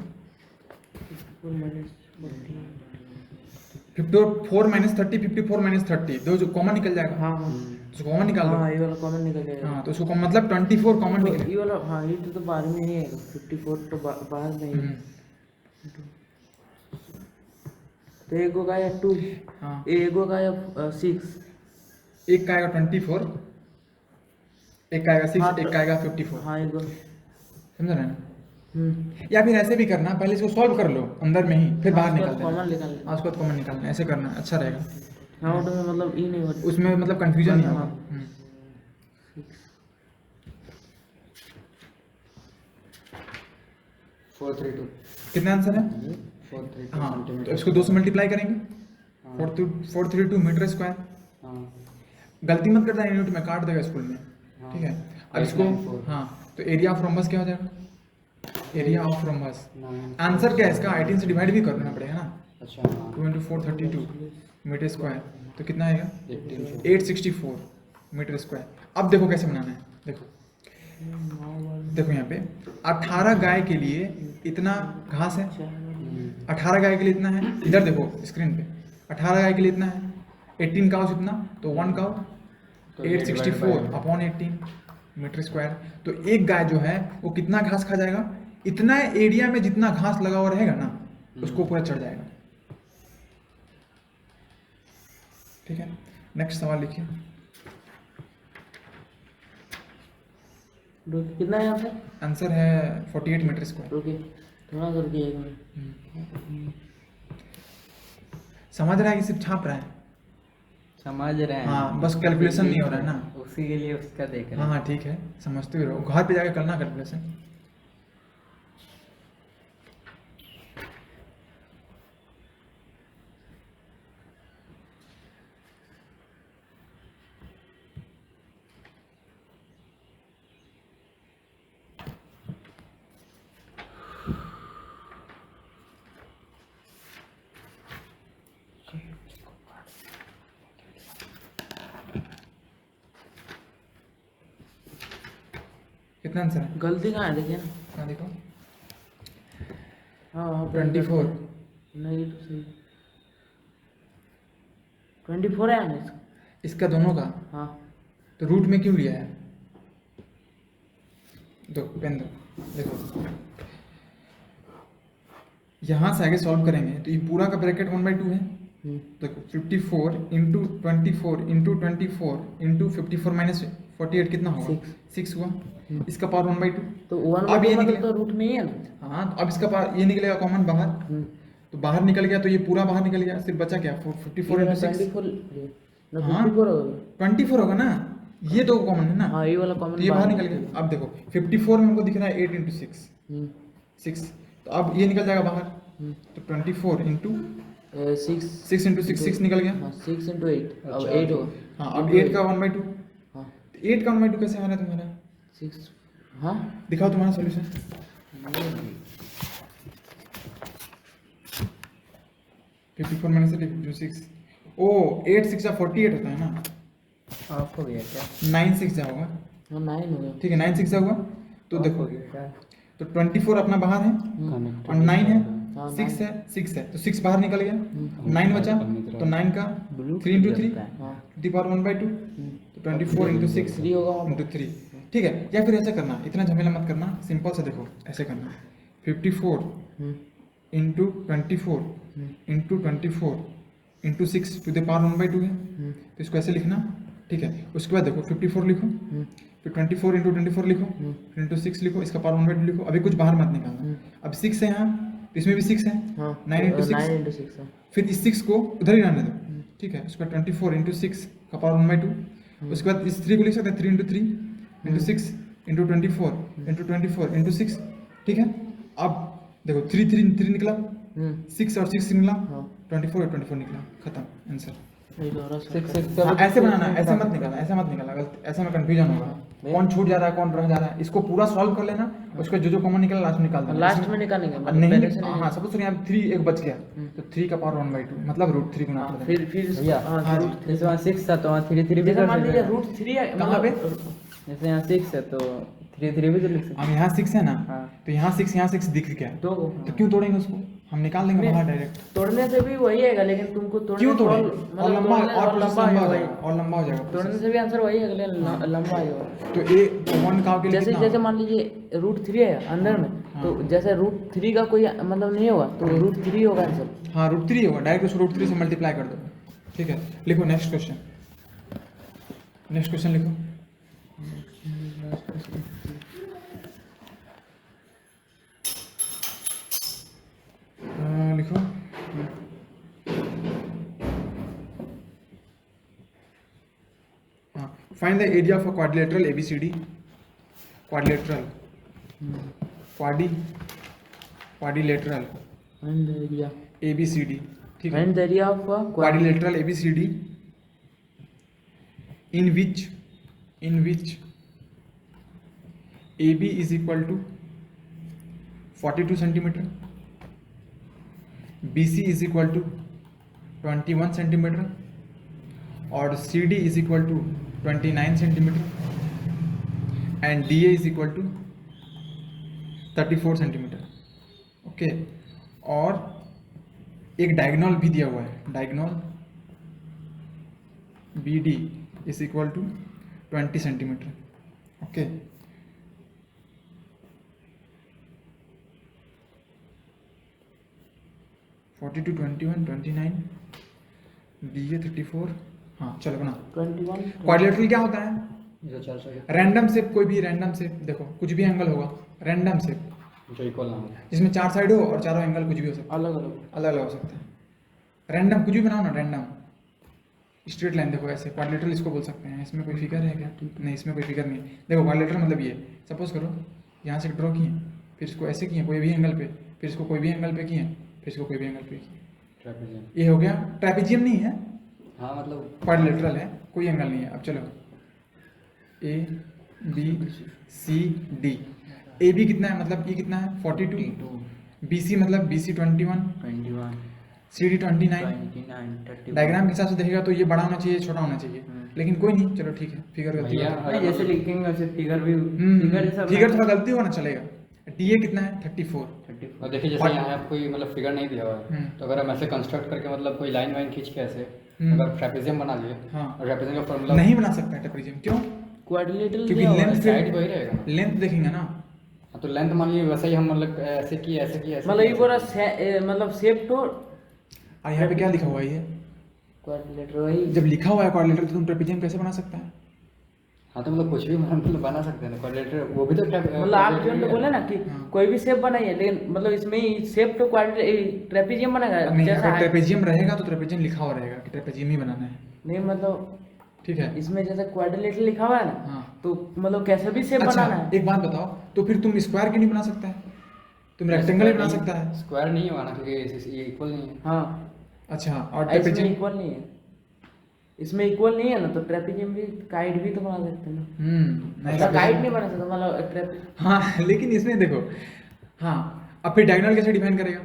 54 - 30, 54 - 30, दो जो कॉमन निकल जाएगा। हाँ हाँ तो कॉमन निकाल हाँ दो। ये वाला कॉमन निकल जाएगा। हाँ तो उसको मतलब 24 कॉमन तो निकले। ये वाला हाँ ये तो बाहर में ही है, 54 तो बाहर में ही है। तो एक को का या 2, हाँ, एक को का या 6। एक का आएगा 24, एक का आएगा 6, हाँ, एक का आएगा 54। हाँ एक को समझ रहे हैं। या फिर ऐसे भी करना, पहले इसको सॉल्व कर लो अंदर में ही, फिर बाहर निकाल देना। कॉमन निकाल लेना। हाँ, उसके बाद कॉमन निकालना, ऐसे करना अच्छा रहेगा। हाँ तो मतलब ई नहीं होता उसमें मतलब कंफ्यूजन नहीं होगा। हाँ। 432 कितना आंसर है। 432 हाँ, तो सेंटीमीटर। इसको 2 से मल्टीप्लाई करेंगे। 432 मीटर स्क्वायर। हाँ गलती मत करना, यूनिट में काट देगा स्कूल में। हाँ। ठीक है, अब इसको 894। हाँ, तो एरिया ऑफ रोम्बस क्या हो जाएगा, एरिया ऑफ रोम्बस। 9। आंसर क्या है इसका, 18 से डिवाइड भी करना पड़ेगा ना। अच्छा हाँ 2 × 4 32 मीटर स्क्वायर, तो कितना आएगा 18 864 मीटर स्क्वायर। अब देखो कैसे बनाना है, देखो देखो यहाँ पे 18 गाय के लिए इतना घास है, 18 गाय के लिए इतना है। इधर देखो स्क्रीन पे, 18 गाय के लिए इतना है, 18 काउस इतना, तो 1 काउ तो ये 864 अपॉन 18 मीटर स्क्वायर। तो एक गाय जो है वो कितना घास खा जाएगा, इतना एरिया में जितना घास लगा हुआ रहेगा ना उसको पूरा चढ़ जाएगा। ठीक है, नेक्स्ट सवाल लिखिए। कितना है आंसर? आंसर है 48 मीटर स्क्वायर। रुकिए थोड़ा करके 1 मिनट। समझ रहा है कि सिर्फ छाप रहा है? समझ रहे हैं। हाँ, बस कैलकुलेशन नहीं हो रहा है ना। उसी के लिए उसका देख रहे हाँ हैं। हाँ ठीक है, समझते हुए रहो, घर पे जाके करना कैलकुलेशन। कितना आंसर है? गलती कहाँ है देखिए ना। हाँ देखो, हाँ वहाँ पे 24। नहीं तो सही 24 है ना इसका। इसका दोनों का, हाँ तो रूट में क्यों लिया है? दो पेन दो, देखो यहाँ से आगे सॉल्व करेंगे तो ये पूरा का ब्रैकेट 1/2 है। देखो 54 इंटू 24 इंटू 24 इंटू 54 माइनस 48 कितना होगा? 6 हुआ। इसका पावर 1/2। तो 1 अब ये मतलब निकले, तो रूट में ही है ना। हाँ तो अब इसका पावर ये निकलेगा कॉमन बाहर, तो बाहर निकल गया, तो ये पूरा बाहर निकल गया, सिर्फ बचा क्या? 54 इंटू 6। 24 हाँ 54 होगा। 24 होगा ना, ये दो कॉमन है ना, हाँ ये वाला तो कॉमन ये बाहर निकल गया। अब देखो 54 में हमको दिख रहा है 8 इंटू 6, 6, तो अब ये निकल जाएगा बाहर, तो 24 इंटू 6 इंटू 6, 6 निकल गया। 6 इंटू 8 अब अच्छा, 8 होगा। हाँ अब 8 का 1/2, हाँ 8 का 1/2 कैसे आ रहा है तुम्हारा? 6 हाँ दिखाओ तुम्हारा सॉल्यूशन। फिफ्टी फोर माइनस 6, ओ 8 6 48 होता है ना, ऑफ हो गया क्या? 9 6 जा होगा, हाँ 9 हो गया। ठीक है 9 6 जा हुआ, तो Off देखो हो गया क्या? तो 24 अपना बाहर है और 9 है, हाँ, 6 है, 6 है, तो 6 बाहर निकल गया, 9 बचा, तो 9 का Blue 3 इंटू 3 लगता है। हाँ टू द पावर 1/2, तो 24 इंटू 6 3 होगा। इंटू 3, ठीक है। या फिर ऐसा करना, इतना झमेला मत करना, सिंपल से देखो ऐसे करना, 54 into 24 into 24 into 6 to the power 1/2 है, तो इसको ऐसे लिखना, ठीक है। उसके बाद देखो 54 लिखो, फिर 24 इंटू 24 लिखो, फिर इंटू 6 लिखो, इसका पावर 1/2 लिखो, अभी कुछ बाहर मत निकालना। अब 6 है यहाँ, तो इसमें भी 6 है, हाँ 9 इंटू 6, 9 इंटू 6 फिर इस 6 को उधर ही रहने दो, ठीक है। उसके बाद 24 इंटू 6 का पावर 1/2, उसके बाद इस 3 को लिख सकते हैं 3 into 3 into 6 into 24 into 24 into 6, ठीक है। अब देखो 3 3 3 निकला, 6 और 6 निकला, 24 और 24 निकला, खत्म आंसर। हाँ, ऐसे बनाना, ऐसे मत निकालना, ऐसे मत निकालना, अगर ऐसे में कंफ्यूजन होगा, कौन छूट जा रहा है कौन रह जा रहा है। इसको पूरा सॉल्व कर लेना, उसके जो जो कॉमन निकला लास्ट में निकाल देना। लास्ट इसमें- में निकालेंगे मतलब नहीं, पहले से नहीं। हाँ सपोज यहाँ 3 एक बच गया, तो 3 का पावर 1/2 मतलब रूट 3 गुना कर देना। फिर भैया, हाँ हाँ रूट जी। जैसे वहाँ 6 था तो वहाँ 3 3 भी जैसे कर मान सकते लीजिए हैं। रूट 3 है कहाँ पे? जैसे यहाँ 6 है तो 3 3 भी तो लिख सकते अब यहाँ 6 है ना, हाँ। तो यहाँ 6 दिख गया, दो तो क्यों तोड़ेंगे उसको, हम निकाल देंगे बाहर डायरेक्ट। तोड़ने से भी वही आएगा, लेकिन तुमको तोड़ने क्यों से तोड़ेंगे? मतलब और लंबा तोड़ने- और प्रोसेस लंबा हो वही। जाएगा, और लंबा हो जाएगा तोड़ने process। से भी आंसर वही है, लेकिन लंबा आएगा। तो ए 1 का के लिए जैसे कितना जैसे होगा? मान लीजिए रूट 3 है अंदर में, तो जैसे रूट 3 का कोई मतलब नहीं होगा, तो रूट 3 होगा आंसर। हाँ रूट 3 होगा, डायरेक्ट उसको रूट 3 से मल्टीप्लाई कर दो, ठीक है। लिखो नेक्स्ट क्वेश्चन, नेक्स्ट क्वेश्चन लिखो। लिखो हाँ, find the area of a quadrilateral ABCD, quadrilateral quadrilateral find the area, ABCD, ठीक है। Find the area of Quadrilateral ABCD in which AB is equal to 42 centimeter, BC is equal to 21 centimeter, और CD is equal to 29 centimeter, and DA is equal to 34 centimeter, okay. और एक diagonal भी दिया हुआ है, diagonal BD is equal to 20 centimetre, okay. Forty two 21 29 DA 34, हाँ चलो बना। 21 क्वाड्रिलेटरल क्या होता है? जो 400 रैंडम शेप, कोई भी रैंडम शेप, देखो कुछ भी एंगल होगा, रैंडम शेप जो इक्वल ना हो। जिसमें 4 साइड हो और चारों एंगल कुछ भी हो सकता है, अलग अलग। अलग अलग हो सकता है। रैंडम कुछ भी बनाओ ना, रैंडम स्ट्रेट लाइन देखो ऐसे, क्वाड्रिलेटरल इसको बोल सकते हैं। इसमें कोई फिगर है क्या? नहीं, इसमें कोई फिगर नहीं है। देखो क्वाड्रिलेटरल मतलब ये, सपोज करो यहाँ से ड्रॉ किए, फिर इसको ऐसे किए कोई भी एंगल पे, फिर इसको कोई भी एंगल पे किए, फिर इसको कोई भी एंगल पे किए, ट्रेपेजियम। ये हो गया। ट्रेपेजियम नहीं है, हाँ मतलब क्वाड्रिलेटरल है, कोई एंगल नहीं है। अब चलो A B C D, A B कितना है मतलब, ई कितना है 42, बी सी मतलब B C 21, 21, C D 29। 29, 30। Diagram के हिसाब से देखेगा तो ये बड़ा होना चाहिए, छोटा होना चाहिए, लेकिन कोई नहीं, चलो ठीक है, फिगर गलती भैया, होता है। नहीं, जैसे लिखेंगे वैसे फिगर भी फिगर सब फिगर थोड़ा गलती होना चलेगा। डी ए कितना है 34। 34। और देखिए जैसे यहाँ आपको कोई मतलब फिगर नहीं दिया हुआ है, तो अगर हम ऐसे कंस्ट्रक्ट करके मतलब कोई लाइन वाइन खींच के ऐसे अगर ट्रेपेजियम बना लिए, हाँ। और ट्रेपेजियम का फॉर्मूला नहीं बना सकता है ट्रेपेजियम, क्यों? क्वाड्रिलेटरल क्योंकि दिया हुआ है। लेंथ साइड वही रहेगा ना। लेंथ देखेंगे ना, हाँ, तो लेंथ मान लीजिए वैसे ही हम मतलब ऐसे की ऐसे की ऐसे मतलब की, ये ऐसे पूरा की। मतलब शेप तो और यहाँ पे क्या लिखा हुआ है ये? क्वाड्रिलेटरल वही। जब लिखा हुआ है क्वाड्रिलेटरल तो तुम ट्रेपेजियम कैसे बना सकता है? हाँ तो मतलब कुछ भी मतलब बना सकते हैं ना क्वाड्रिलेटर, वो भी तो मतलब आप जो बोले ना कि हाँ। कोई भी शेप बनाइए, लेकिन मतलब इसमें ही शेप तो ट्रेपेजियम बनेगा नहीं, जैसा अगर ट्रेपेजियम रहेगा तो ट्रेपेजियम लिखा हुआ रहेगा कि ट्रेपेजियम ही बनाना है, नहीं मतलब ठीक है। इसमें जैसे क्वाड्रिलेटरल लिखा हुआ है ना, हाँ। तो मतलब कैसे भी शेप अच्छा बनाना है। एक बात बताओ, तो फिर तुम स्क्वायर क्यों नहीं बना सकता है? तुम रेक्टेंगल ही बना सकता है। स्क्वायर नहीं होगा ना, क्योंकि ये इक्वल नहीं है। हाँ, अच्छा, और इसमें ट्रेपेजियम इक्वल नहीं है, इसमें इक्वल नहीं है ना, तो ट्रेपेजियम भी काइट भी तो बना सकते हैं ना। नहीं मतलब काइट नहीं बना सकता, मतलब ट्रेपेजियम। हाँ, लेकिन इसमें देखो, हाँ, अब फिर डायगोनल कैसे डिफाइन करेगा?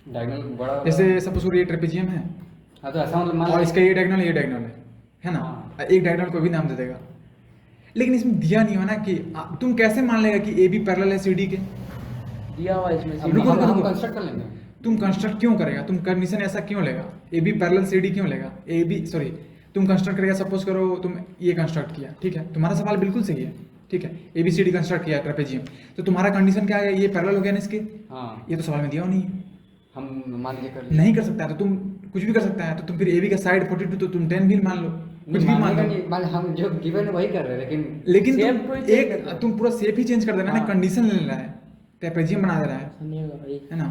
डायगोनल बड़ा जैसे सपोज ये ट्रेपेजियम है हाँ तो ऐसा मतलब मान और लीजिए- इसका ये डायगोनल है ना, हाँ। एक डायगोनल कोई भी नाम दे देगा, लेकिन इसमें दिया नहीं हो ना कि तुम कैसे मान लेगा कि ए बी पैरेलल है सी डी के? दिया हुआ है इसमें हम रुको, रुको, हम रुको। कंस्ट्रक्ट कर लेंगे। तुम कंस्ट्रक्ट क्यों करेगा? तुम कंडीशन ऐसा क्यों लेगा? A B parallel C D क्यों लेगा? ए बी सॉरी, तुम कंस्ट्रक्ट करेगा, सपोज करो तुम ये कंस्ट्रक्ट किया, ठीक है, तुम्हारा सवाल बिल्कुल सही है, ठीक है, A B C D construct किया ट्रेपेजियम, तो तुम्हारा कंडीशन क्या है? ये पैरेलल हो गया ना इसके, हाँ ये तो सवाल में दिया हो नहीं है। हम मान लीजिए कर लेंगे। नहीं कर सकता है तो तुम कुछ भी कर सकता है, तो तुम फिर ए बी का साइड 42 तो तुम 10 भी मान लो, कुछ भी मान मानने का लो, नहीं, हम जो गिवन है वही कर रहे हैं, लेकिन Shape तुम कोई change एक करता है। तुम पूरा शेप ही चेंज कर देना ना, हाँ। कंडीशन ले रहा है, ट्रेपेजियम बना दे रहा नहीं होगा भाई। है ना।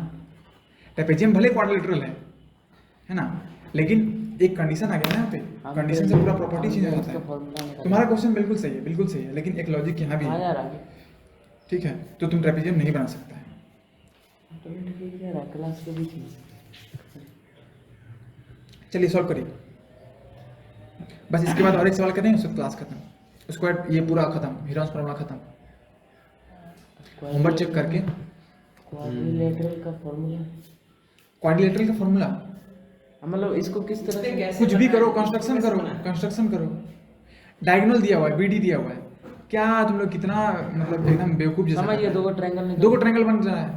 ट्रेपेजियम भले क्वाड्रिलेटरल है ना, लेकिन एक कंडीशन आ गया ना यहाँ पे, कंडीशन से पूरा प्रॉपर्टी चेंज हो जाता है। तुम्हारा क्वेश्चन बिल्कुल सही है, बिल्कुल सही है, लेकिन एक लॉजिक यहाँ भी आ है, जा रहा है ठीक है, तो तुम ट्रेपेजियम नहीं बना सकता है। ऑटोमेटिकली क्या रहा क्लास के बीच में। चलिए सॉल्व करिए, बस इसके बाद और एक सवाल करें, उसके क्लास खत्म, उसके बाद ये पूरा खत्म, हीरोन्स फॉर्मूला खत्म। होमवर्क चेक करके क्वाड्रिलेटरल का फॉर्मूला, क्वाड्रिलेटरल का फॉर्मूला मतलब इसको किस तरह से कुछ भी करो, कंस्ट्रक्शन करो, डायगोनल दिया हुआ है, बीडी दिया हुआ है, क्या तुम लोग कितना मतलब एकदम बेवकूफ जैसा समझिए, कर रहे हैं। दो को ट्रायंगल निकल, दो को ट्रायंगल बन रहा है,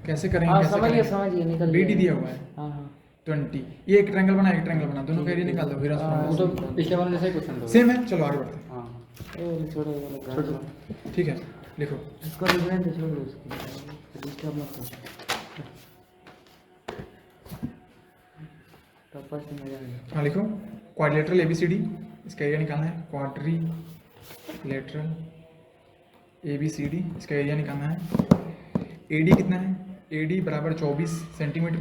कैसे करेंगे? हाँ कैसे समझिए करेंगे? निकल बीडी गया। दिया हुआ है हाँ हाँ 20, ये एक ट्रायंगल बना, एक ट्रायंगल बना, दोनों का एरिया निकाल दो, हीरोन्स हाँ, वो तो फॉर्मूला पिछले वाले जैसा ही क्वेश्चन था। सेम है। चलो आगे बढ़ते हैं, हाँ छोड़ो ये वाला छोड़ दो। ग्राफ। ठीक है, लिखो। इसको लिखने तो छोड़ दो, उसको डिस्टर्ब मत करो, तो फर्स्ट में जाएगा। हाँ लिखो, क्वाड्रिलेटरल एबीसीडी, इसका एरिया निकालना है, क्वाड्रिलेटरल एबीसीडी, इसका एरिया निकालना है। एडी कितना है? एडी बराबर 24 सेंटीमीटर,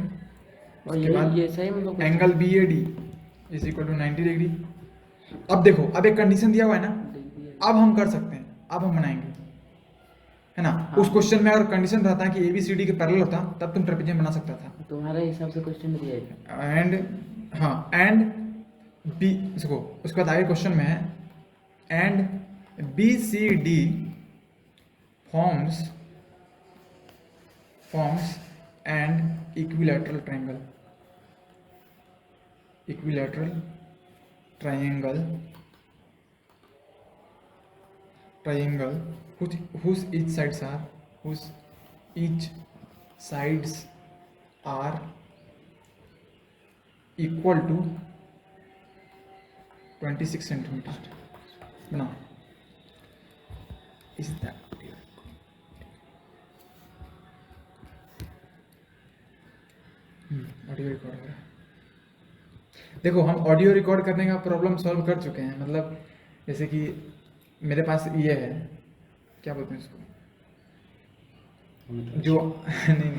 और उसके बाद ये सही मतलब angle B A D is equal to 90 degree. अब देखो, अब एक कंडीशन दिया हुआ है ना, अब हम कर सकते हैं, अब हम बनाएंगे, है ना। उस क्वेश्चन में अगर कंडीशन रहता है कि ए बी सी डी के पैरेलल होता, तब तुम ट्रेपेजियम बना सकता था। तुम्हारे हिसाब से क्वेश्चन दिया है। एंड बी, इसको उसके बाद आगे क्वेश्चन में है and B C D forms and equilateral triangle, whose each sides are equal to 26 centimeters. Now, is that audio record हो रहा है। देखो, हम ऑडियो रिकॉर्ड करने का प्रॉब्लम सॉल्व कर चुके हैं, मतलब जैसे कि मेरे पास ये है क्या बोलते हैं इसको, जो नहीं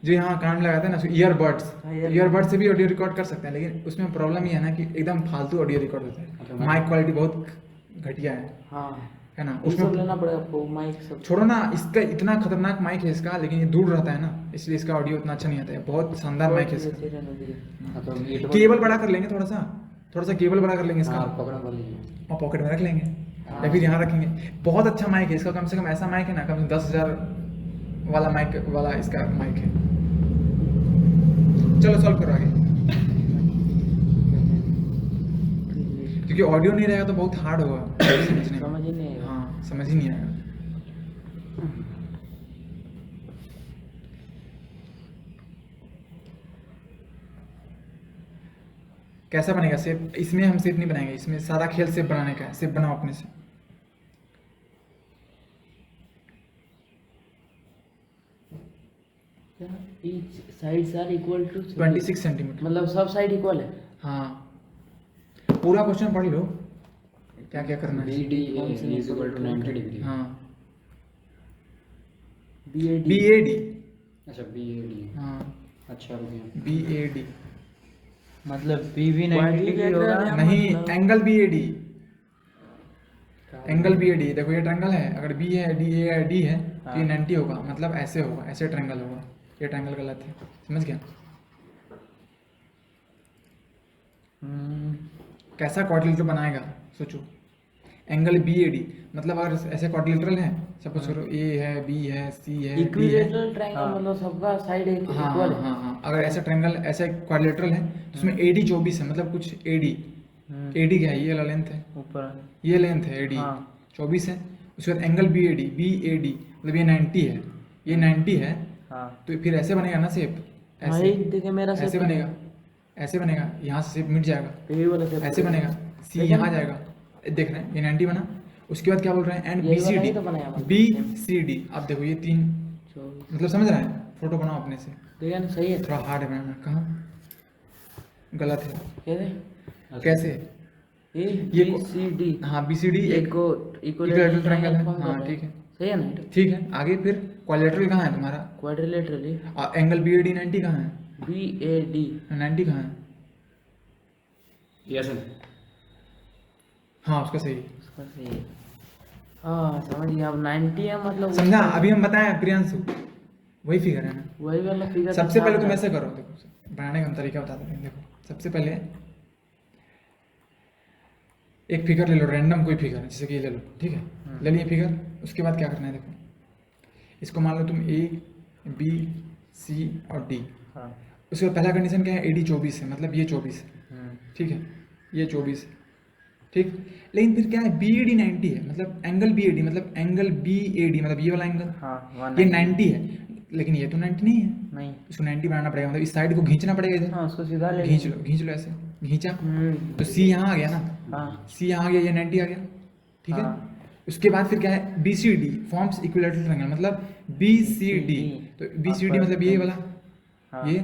जो यहाँ कान में लगाते हैं ना, ईयरबड्स, ईयरबड्स से भी ऑडियो रिकॉर्ड कर सकते हैं, लेकिन उसमें प्रॉब्लम ये है ना कि एकदम फालतू ऑडियो रिकॉर्ड होता है, माइक क्वालिटी बहुत घटिया है ना, ये सब उसमें लेना पड़ेगा आपको माइक सब। छोड़ो ना, इसका इतना खतरनाक माइक है इसका, लेकिन ये दूर रहता है ना, इसलिए इसका ऑडियो उतना अच्छा नहीं आता है, बहुत शानदार माइक है इसका। हाँ, तो ये तो केबल बड़ा कर लेंगे थोड़ा सा केबल बड़ा कर लेंगे इसका, हाँ, पकड़ा बोल लीजिए। और पॉकेट में रख लेंगे या फिर यहाँ रखेंगे। बहुत अच्छा माइक है इसका, कम से कम ऐसा माइक है ना, कम से 10,000 वाला माइक वाला इसका माइक है। चलो सॉल्व करो आगे, क्योंकि ऑडियो नहीं रहेगा तो बहुत हार्ड होगा समझने में। समझ ही नहीं आएगा। हाँ, समझ ही नहीं आएगा। कैसा बनेगा शेप? इसमें हम शेप नहीं बनाएंगे, इसमें सारा खेल शेप बनाने का है। शेप बनाओ अपने से। Each sides are equal to 26 centimetre. मतलब सब साइड इक्वल है। हाँ, पूरा क्वेश्चन पढ़ लो, क्या क्या करना है। BD is equal to 90 degree. हाँ, BAD BAD। अच्छा BAD। हाँ, अच्छा रुकिए। BAD मतलब बी भी 90 डिग्री होगा। नहीं, एंगल BAD, एंगल BAD। देखो ये ट्रायंगल है, अगर B है, DA है, D है तो ये 90 होगा, मतलब ऐसे होगा, ऐसे ट्रायंगल होगा। ये ट्रायंगल गलत है, समझ गया? कैसा क्वाड्रिलेटरल बनाएगा सोचो। एंगल BAD मतलब अगर ऐसे क्वाड्रिलेटरल है, सपोज करो A है, B है, C है, D है। इक्विलेटरल ट्रायंगल मतलब सबका साइड हाँ हाँ इक्वल है। हाँ हाँ, अगर ऐसा ट्रायंगल, ऐसा क्वाड्रिलेटरल है तो उसमें AD 24 है, मतलब कुछ AD, AD क्या है? ये वाला लेंथ है, ऊपर। ये लेंथ है AD, हाँ। 24 है। उसके बाद एंगल BAD मतलब ये 90 है, ये 90 है। हाँ। तो फिर ऐसे बनेगा ना शेप, हाँ, ऐसे ये देखिए मेरा ऐसे shape बनेगा, ऐसे बनेगा, यहाँ से शेप मिट जाएगा, यही वाला shape ऐसे बनेगा, C यहाँ जाएगा। देख रहे हैं, ये 90 बना। उसके बाद क्या बोल रहे हैं? एंड यही वाला ही तो बनाया मतलब। BCD। आप देखो ये 3, 24 मतलब समझ रहे हैं? फोटो बनाओ अपने से। देखिए ना, सही है। थोड़ा हार्ड है बनाना, कहाँ गलत है? कैसे कैसे? ये ये BCD हाँ, BCD एक इक्वलेटरल इक्विलेटरल ट्रायंगल है। फॉर्म कर हाँ, रहा है। ठीक है, सही है ना? ठीक है। आगे फिर क्वाड्रिलेटरल कहाँ है तुम्हारा? क्वाड्रिलेटरल ही और एंगल BAD 90 कहाँ है? BAD 90 कहाँ है? Yes sir. हाँ, उसका सही है। उसका सही है। हाँ, समझ गया। अब 90 है मतलब समझा? अभी हम बताएं प्रियांशु, वही फिगर है ना। वही वाला फिगर। सबसे पहले तुम ऐसे करो, देखो बनाने का हम तरीका बता देते हैं। देखो सबसे पहले एक फिगर ले लो, रैंडम कोई फिगर, जैसे कि ये ले लो, ठीक है? ले लिए फिगर। उसके बाद क्या करना है? देखो इसको मान लो तुम A, B, C और D। हाँ। उसके बाद पहला कंडीशन क्या है? AD 24 है, मतलब ये 24 है, ठीक है? ये 24 है, ठीक। लेकिन फिर क्या है? BAD 90 है, मतलब एंगल BAD मतलब एंगल BAD मतलब ये वाला एंगल, हाँ, ये 90 है, लेकिन ये तो 90 नहीं है। नहीं। इसको 90 बनाना पड़ेगा, मतलब इस साइड को खींचना पड़ेगा इधर। हाँ, उसको सीधा ले खींच लो ऐसे, खींचा तो C यहाँ आ गया ना, हाँ। C यहाँ आ गया, ये 90 आ गया, ठीक है? हाँ। उसके बाद फिर क्या है? BCD फॉर्म्स इक्विलेटरल ट्रायंगल, मतलब BCD, तो BCD मतलब ये वाला, हाँ। ये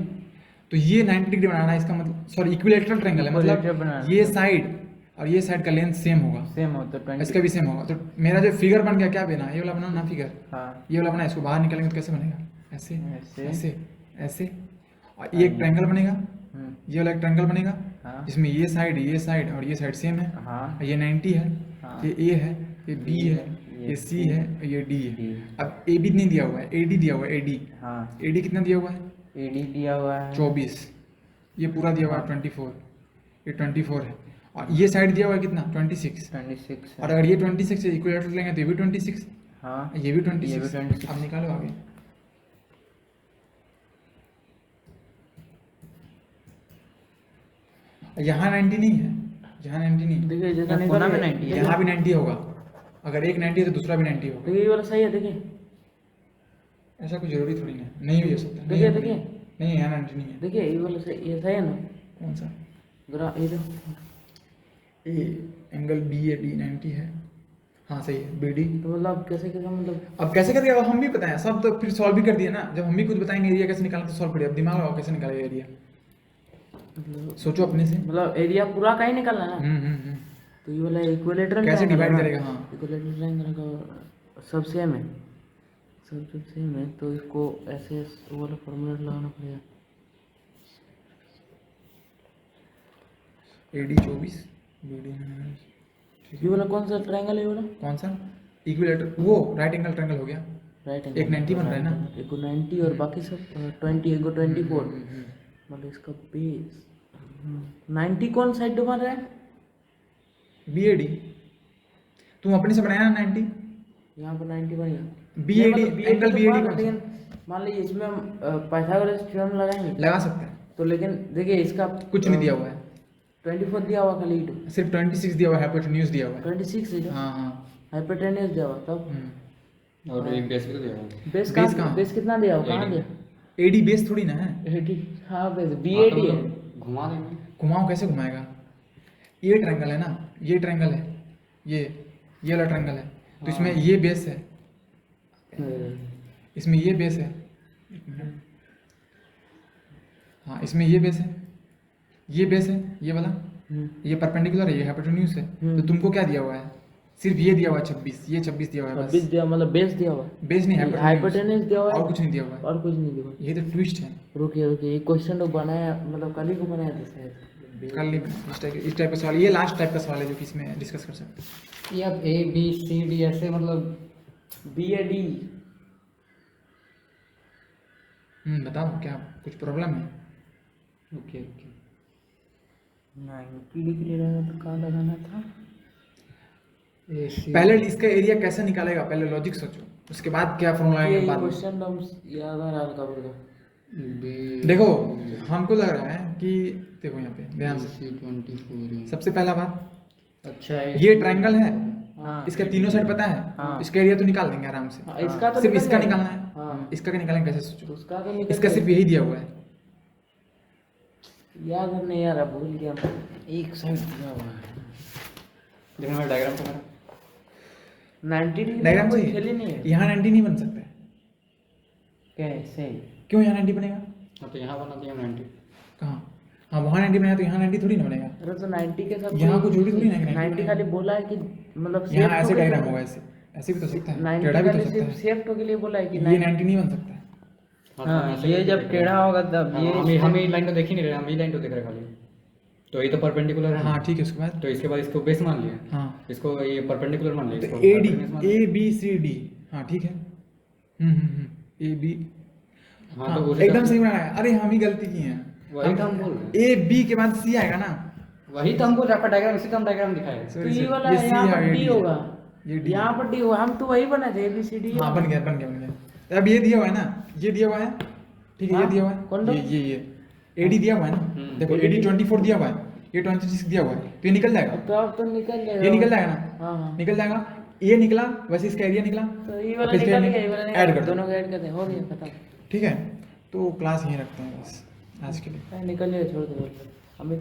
तो ये 90 डिग्री बनाना है, इसका मतलब सॉरी इक्विलेटरल ट्रायंगल है, Equilateral बनाना मतलब ये साइड और ये साइड का लेंथ सेम होगा, सेम हो तो 20। इसका भी सेम होगा। तो मेरा जो फिगर बन गया, क्या बना? ये वाला बना ना फिगर, हाँ। ये वाला बना। इसको बाहर निकालेंगे तो कैसे बनेगा? ऐसे ऐसे। ऐसे ऐसे। और ये एक ट्रायंगल बनेगा, ये वाला एक ट्रायंगल बनेगा, हाँ। जिसमें ये साइड और ये साइड सेम है। हाँ। ये 90 है, हाँ। ये A है, ये B है, ये C है और ये D है। अब AB नहीं दिया हुआ है, AD दिया हुआ है, AD। हाँ। AD कितना दिया हुआ है? AD दिया हुआ है 24। ये पूरा दिया हुआ है 24, ये 24 है। और ये साइड दिया हुआ है कितना? 26। 26 और अगर ये 26 से इक्विलेटरल लेंगे तो ये भी 26, हाँ। ये भी 26। ये भी 26। अब निकालो आगे। यहाँ 90 नहीं है, यहाँ 90 नहीं है। देखिए जैसा यहाँ कोना में निकल 90 है। यहाँ भी 90 होगा, अगर एक 90 है तो दूसरा भी 90 होगा। देखिए ये वाला सही है। देखिए ऐसा कोई जरूरी थोड़ी ना, नहीं भी हो सकता। नहीं देखिए है, देखिए नहीं यहाँ 90 नहीं है। देखिए ये वाला सही, ये सही है ना? कौन सा? ये तो ये एंगल BAD 90 है, हाँ सही है। BD तो मतलब कैसे कैसे मतलब अब कैसे करके, अब हम भी बताएं सब, तो फिर सॉल्व भी कर दिया ना। जब हम भी खुद बताएंगे एरिया कैसे निकालना, तो सॉल्व करिए। अब दिमाग लगाओ कैसे निकालेगा एरिया, सोचो अपने से। मतलब एरिया पूरा का ही निकलना है ना? तो ये वाला इक्विलेटरल कैसे डिवाइड करेगा? हाँ, इक्विलेटरल ट्रायंगल का सब सेम है, सब सेम है, तो इसको ऐसे वो वाला फॉर्मूला लगाना पड़ेगा। AD 24 BD ये वाला कौन सा ट्रायंगल है ये वाला? कौन सा इक्विलेटरल, वो राइट एंगल ट्रायंगल हो गया। राइट एक 90 बन रहा है ना? एक को 90 और बाकी सब 20, एक को 24। मतलब इसका बेस 90 कौन साइड बन रहा है? BAD तुम अपने से बनाया ना 90, यहाँ पर 90 बनेगा। BAD एंगल BAD कौन सा? लेकिन मान लीजिए इसमें हम पाइथागोरस थ्योरम लगाएंगे लगा सकते हैं, तो, लेकिन देखिए इसका कुछ नहीं दिया हुआ है, 24 दिया हुआ खाली तो सिर्फ 26 दिया हुआ है, हाइपोटेन्यूज दिया हुआ है। 26 है, हाँ हाँ हाइपोटेन्यूज दिया हुआ तब और एक बेस भी तो दिया हुआ है। बेस बेस कहाँ, कहाँ? बेस कितना दिया हुआ, कहाँ दिया? AD बेस थोड़ी ना है, हाँ बेस हाँ, तो BAD है। मतलब घुमा देंगे। घुमाओ कैसे घुमाएगा? ये ट्रायंगल है ना, ये ट्रायंगल है, ये वाला ट्रायंगल है, तो इसमें ये बेस है, इसमें ये बेस है, हाँ इसमें ये बेस है, ये बेस है, ये वाला, ये परपेंडिकुलर है, ये हाइपोटेन्यूज है। तो तुमको क्या दिया हुआ है? सिर्फ ये दिया हुआ है 26, ये 26 दिया हुआ है 26 बस। दिया, मतलब बेस दिया हुआ, बेस नहीं, हाइपोटेन्यूज दिया हुआ है और कुछ नहीं दिया हुआ है, और कुछ नहीं दिया हुआ। ये तो ट्विस्ट है। रुकिए ये क्वेश्चन तो बनाया, मतलब कल ही को बनाया था शायद। कल नहीं, इस टाइप का सवाल, ये लास्ट टाइप का सवाल है जो कि इसमें डिस्कस कर सकते हैं। ये अब ABCD ऐसे मतलब BAD बताओ क्या कुछ प्रॉब्लम है? ओके ओके 90 डिग्री रहेगा तो कहाँ लगाना था? पहले इसका एरिया कैसे निकालेगा, पहले लॉजिक सोचो, उसके बाद क्या फॉर्मूला ये आएगा बाद में। क्वेश्चन नंबर याद आ रहा है कब का? देखो हमको लग रहा है कि, देखो यहाँ पे ध्यान से, 24 सबसे पहला बात, अच्छा है। ये ट्रायंगल है, हाँ इसके तीनों साइड पता है, हाँ। इसका एरिया तो निकाल देंगे आराम से। हाँ, इसका तो सिर्फ निकल इसका जाएगा। निकालना है, हाँ इसका क्या निकालेंगे कैसे सोचो? उसका तो निकल इसका सिर्फ यही दिया हुआ है, याद नहीं आ रहा, भूल गया मैं। एक साइड दिया हुआ है देखो मेरा डायग्राम तो मेरा 90 डिग्री डायग्राम कोई से खेल ही नहीं है। यहाँ 90 नहीं बन सकता है। कैसे? क्यों यहाँ 90 बनेगा? हाँ तो यहाँ बना दिया 90। कहाँ? हाँ वहाँ 90 बनेगा तो यहाँ 90 थोड़ी ना बनेगा। अरे तो 90 के साथ यहाँ को जोड़ी थोड़ी ना कि 90 खाली बोला है कि मतलब यहाँ shift ऐसे होके डायग्राम बोला होगा, है। ऐसे ऐसे भी तो सकता है, 90 टेढ़ा भी तो खाली सकता सिर्फ है, शिफ्ट के लिए बोला है कि ये 90 नहीं बन सकता है। हाँ ये जब टेढ़ा होगा तब ये हम ये लाइन तो देख ही नहीं रहे, हम ये लाइन तो देख रहे खाली। तो ये तो परपेंडिकुलर है। हाँ ठीक है, उसके बाद तो इसके बाद इसको बेस मान लिया, हाँ इसको ये परपेंडिकुलर मान लिया, तो इसको AD perpendicular मान लिया। ABCD, हाँ ठीक है, AB, हाँ हाँ तो उसी एकदम तरह- सही बनाया। अरे हम ही गलती की हैं, वही तो हम बोल रहे हैं। AB के बाद C आएगा ना। वही तो हम बोल रहे हैं, आपका डायग्राम इसी का हम डायग्राम दिखाया है। तो Sorry, ये sorry, वाला ये C यहाँ है, पर ये D D है। होगा, ये D यहाँ पर D होगा, हम तो वही बना थे ABCD। हाँ बन गया। तो अब ये दिया हुआ है ना, ये दिया हुआ है, ठीक है, ये हाँ, दिया हुआ कौन है, दो? ये AD दिया हुआ है ना, देखो AD 24 दिया हुआ है, ये 26 दिया हुआ है, तो ये निकल जाएगा, तो अब तो निकल जाएगा, ये निकल जाएगा ना, हाँ निकल जाएगा, ये निकला, वैसे इसका एरिया निकला, तो ये वाला फिर इसका निकल गया, ये वाला ऐड निकल कर गया, दो। दोनों को ऐड करते हैं, हो गया खत्म। ठीक है, तो क्लास यहीं रखते हैं बस आज के लिए। निकल जाएगा, छोड़ दो।